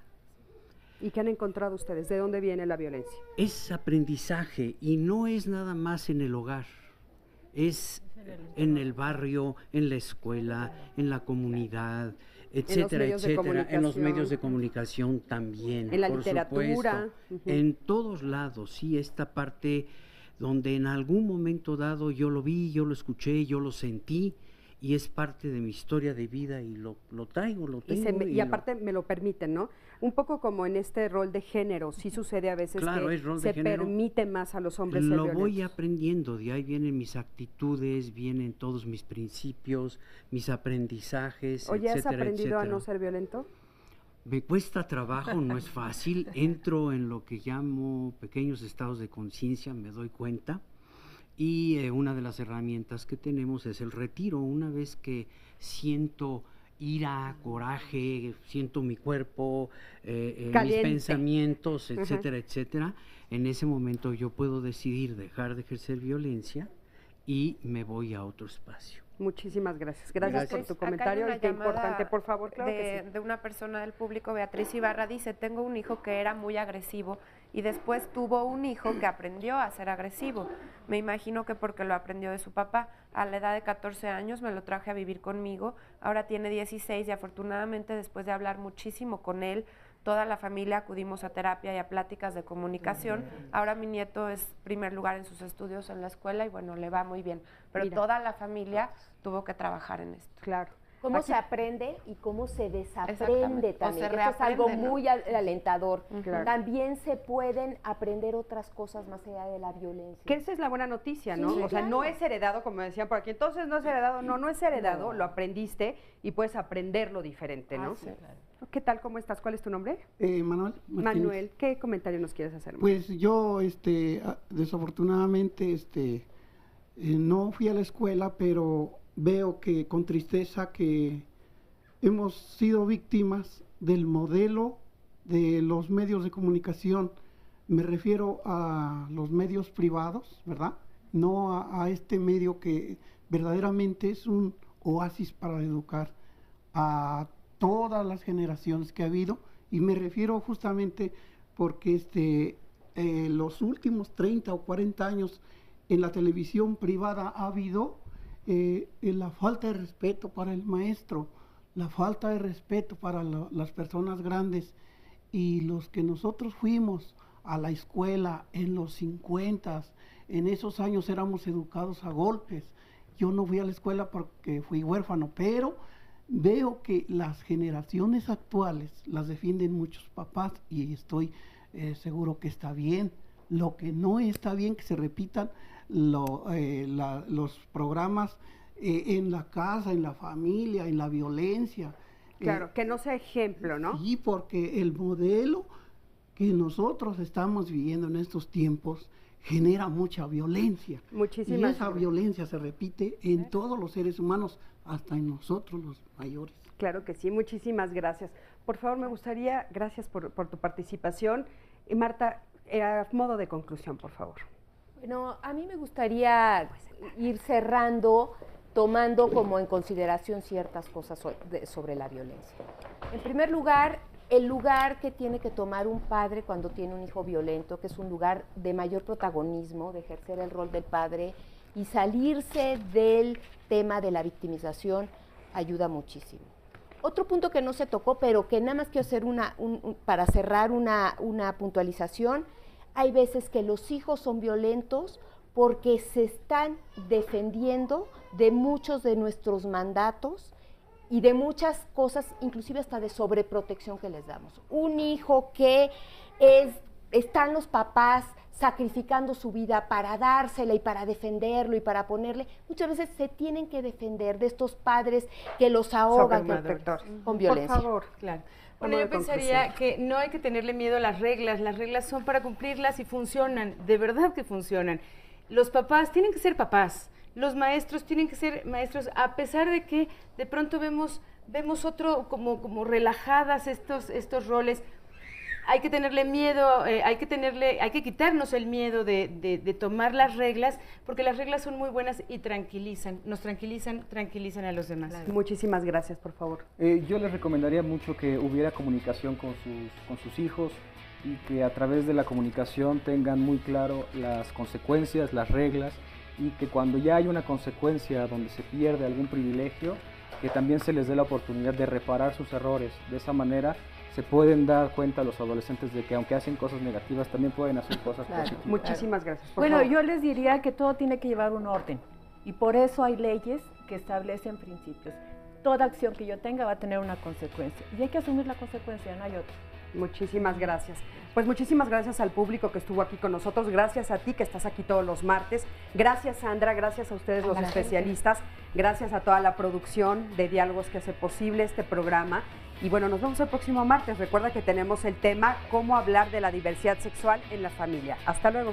S2: ¿Y qué han encontrado ustedes? ¿De dónde viene la violencia?
S19: Es aprendizaje y no es nada más en el hogar. Es en el barrio, en la escuela, en la comunidad, etcétera, etcétera, en los medios de comunicación también,
S2: en la literatura,
S19: en todos lados, sí, esta parte donde en algún momento dado yo lo vi, yo lo escuché, yo lo sentí, y es parte de mi historia de vida y lo traigo, lo tengo.
S2: Y aparte me lo permiten, ¿no? Un poco como en este rol de género, sí sucede a veces que se permite más a los hombres ser violentos.
S19: Lo voy aprendiendo, de ahí vienen mis actitudes, vienen todos mis principios, mis aprendizajes,
S2: Oye,
S19: etcétera,
S2: ¿has aprendido
S19: etcétera.
S2: a no ser violento?
S19: Me cuesta trabajo, no es fácil, entro en lo que llamo pequeños estados de conciencia, me doy cuenta. Y una de las herramientas que tenemos es el retiro. Una vez que siento ira, coraje, siento mi cuerpo, mis pensamientos, etcétera, etcétera, en ese momento yo puedo decidir dejar de ejercer violencia y me voy a otro espacio.
S2: Muchísimas gracias. Gracias por tu comentario y qué importante, por favor, claro que sí.
S13: De una persona del público, Beatriz Ibarra, dice, tengo un hijo que era muy agresivo y después tuvo un hijo que aprendió a ser agresivo. Me imagino que porque lo aprendió de su papá. A la edad de 14 años me lo traje a vivir conmigo, ahora tiene 16 y afortunadamente después de hablar muchísimo con él, toda la familia acudimos a terapia y a pláticas de comunicación. Ahora mi nieto es primer lugar en sus estudios en la escuela y bueno, le va muy bien. Pero toda la familia tuvo que trabajar en esto.
S2: Claro.
S3: Cómo se aprende y cómo se desaprende también.
S13: Esto
S3: es algo muy alentador.
S2: Claro.
S3: También se pueden aprender otras cosas más allá de la violencia.
S2: Que esa es la buena noticia, ¿no?
S3: Sí,
S2: o sea, no es heredado, como decían por aquí. Entonces no es heredado. No es heredado, lo aprendiste y puedes aprenderlo diferente, ¿no?
S3: Sí, claro.
S2: ¿Qué tal? ¿Cómo estás? ¿Cuál es tu nombre?
S20: Manuel Martínez.
S2: Manuel, ¿qué comentario nos quieres hacer?
S20: Pues yo, desafortunadamente, no fui a la escuela, pero veo que con tristeza que hemos sido víctimas del modelo de los medios de comunicación. Me refiero a los medios privados, ¿verdad? No a este medio que verdaderamente es un oasis para educar a todas las generaciones que ha habido, y me refiero justamente porque los últimos 30 o 40 años en la televisión privada ha habido la falta de respeto para el maestro, la falta de respeto para las personas grandes, y los que nosotros fuimos a la escuela en los 50, en esos años éramos educados a golpes. Yo no fui a la escuela porque fui huérfano, pero veo que las generaciones actuales las defienden muchos papás y estoy seguro que está bien. Lo que no está bien que se repitan los programas en la casa, en la familia, en la violencia.
S2: Claro, que no sea ejemplo, ¿no?
S20: Sí, porque el modelo que nosotros estamos viviendo en estos tiempos genera mucha violencia.
S2: Muchísimas
S20: y esa violencia se repite en todos los seres humanos, hasta en nosotros los mayores.
S2: Claro que sí, muchísimas gracias. Por favor, me gustaría, gracias por tu participación. Y Marta, a modo de conclusión, por favor.
S3: Bueno, a mí me gustaría ir cerrando, tomando como en consideración ciertas cosas sobre la violencia. En primer lugar, el lugar que tiene que tomar un padre cuando tiene un hijo violento, que es un lugar de mayor protagonismo, de ejercer el rol del padre y salirse del tema de la victimización, ayuda muchísimo. Otro punto que no se tocó, pero que nada más quiero hacer para cerrar una puntualización, hay veces que los hijos son violentos porque se están defendiendo de muchos de nuestros mandatos y de muchas cosas, inclusive hasta de sobreprotección que les damos. Un hijo que están los papás sacrificando su vida para dársela y para defenderlo y para ponerle, muchas veces se tienen que defender de estos padres que los ahogan con violencia.
S14: Por favor, claro. Bueno, yo pensaría que no hay que tenerle miedo a las reglas son para cumplirlas y funcionan, de verdad que funcionan. Los papás tienen que ser papás, los maestros tienen que ser maestros, a pesar de que de pronto vemos como relajadas estos roles. Hay que tenerle miedo, hay que quitarnos el miedo de tomar las reglas, porque las reglas son muy buenas y nos tranquilizan a los demás.
S2: Claro. Muchísimas gracias, por favor.
S15: Yo les recomendaría mucho que hubiera comunicación con sus hijos y que a través de la comunicación tengan muy claro las consecuencias, las reglas, y que cuando ya hay una consecuencia donde se pierde algún privilegio, que también se les dé la oportunidad de reparar sus errores. De esa manera se pueden dar cuenta los adolescentes de que aunque hacen cosas negativas, también pueden hacer cosas positivas.
S2: Muchísimas gracias.
S16: Bueno, yo les diría que todo tiene que llevar un orden y por eso hay leyes que establecen principios. Toda acción que yo tenga va a tener una consecuencia y hay que asumir la consecuencia, no hay otra.
S2: Muchísimas gracias. Pues muchísimas gracias al público que estuvo aquí con nosotros, gracias a ti que estás aquí todos los martes, gracias Sandra, gracias a ustedes los especialistas, gracias a toda la producción de Diálogos que hace posible este programa. Y bueno, nos vemos el próximo martes. Recuerda que tenemos el tema cómo hablar de la diversidad sexual en la familia. Hasta luego.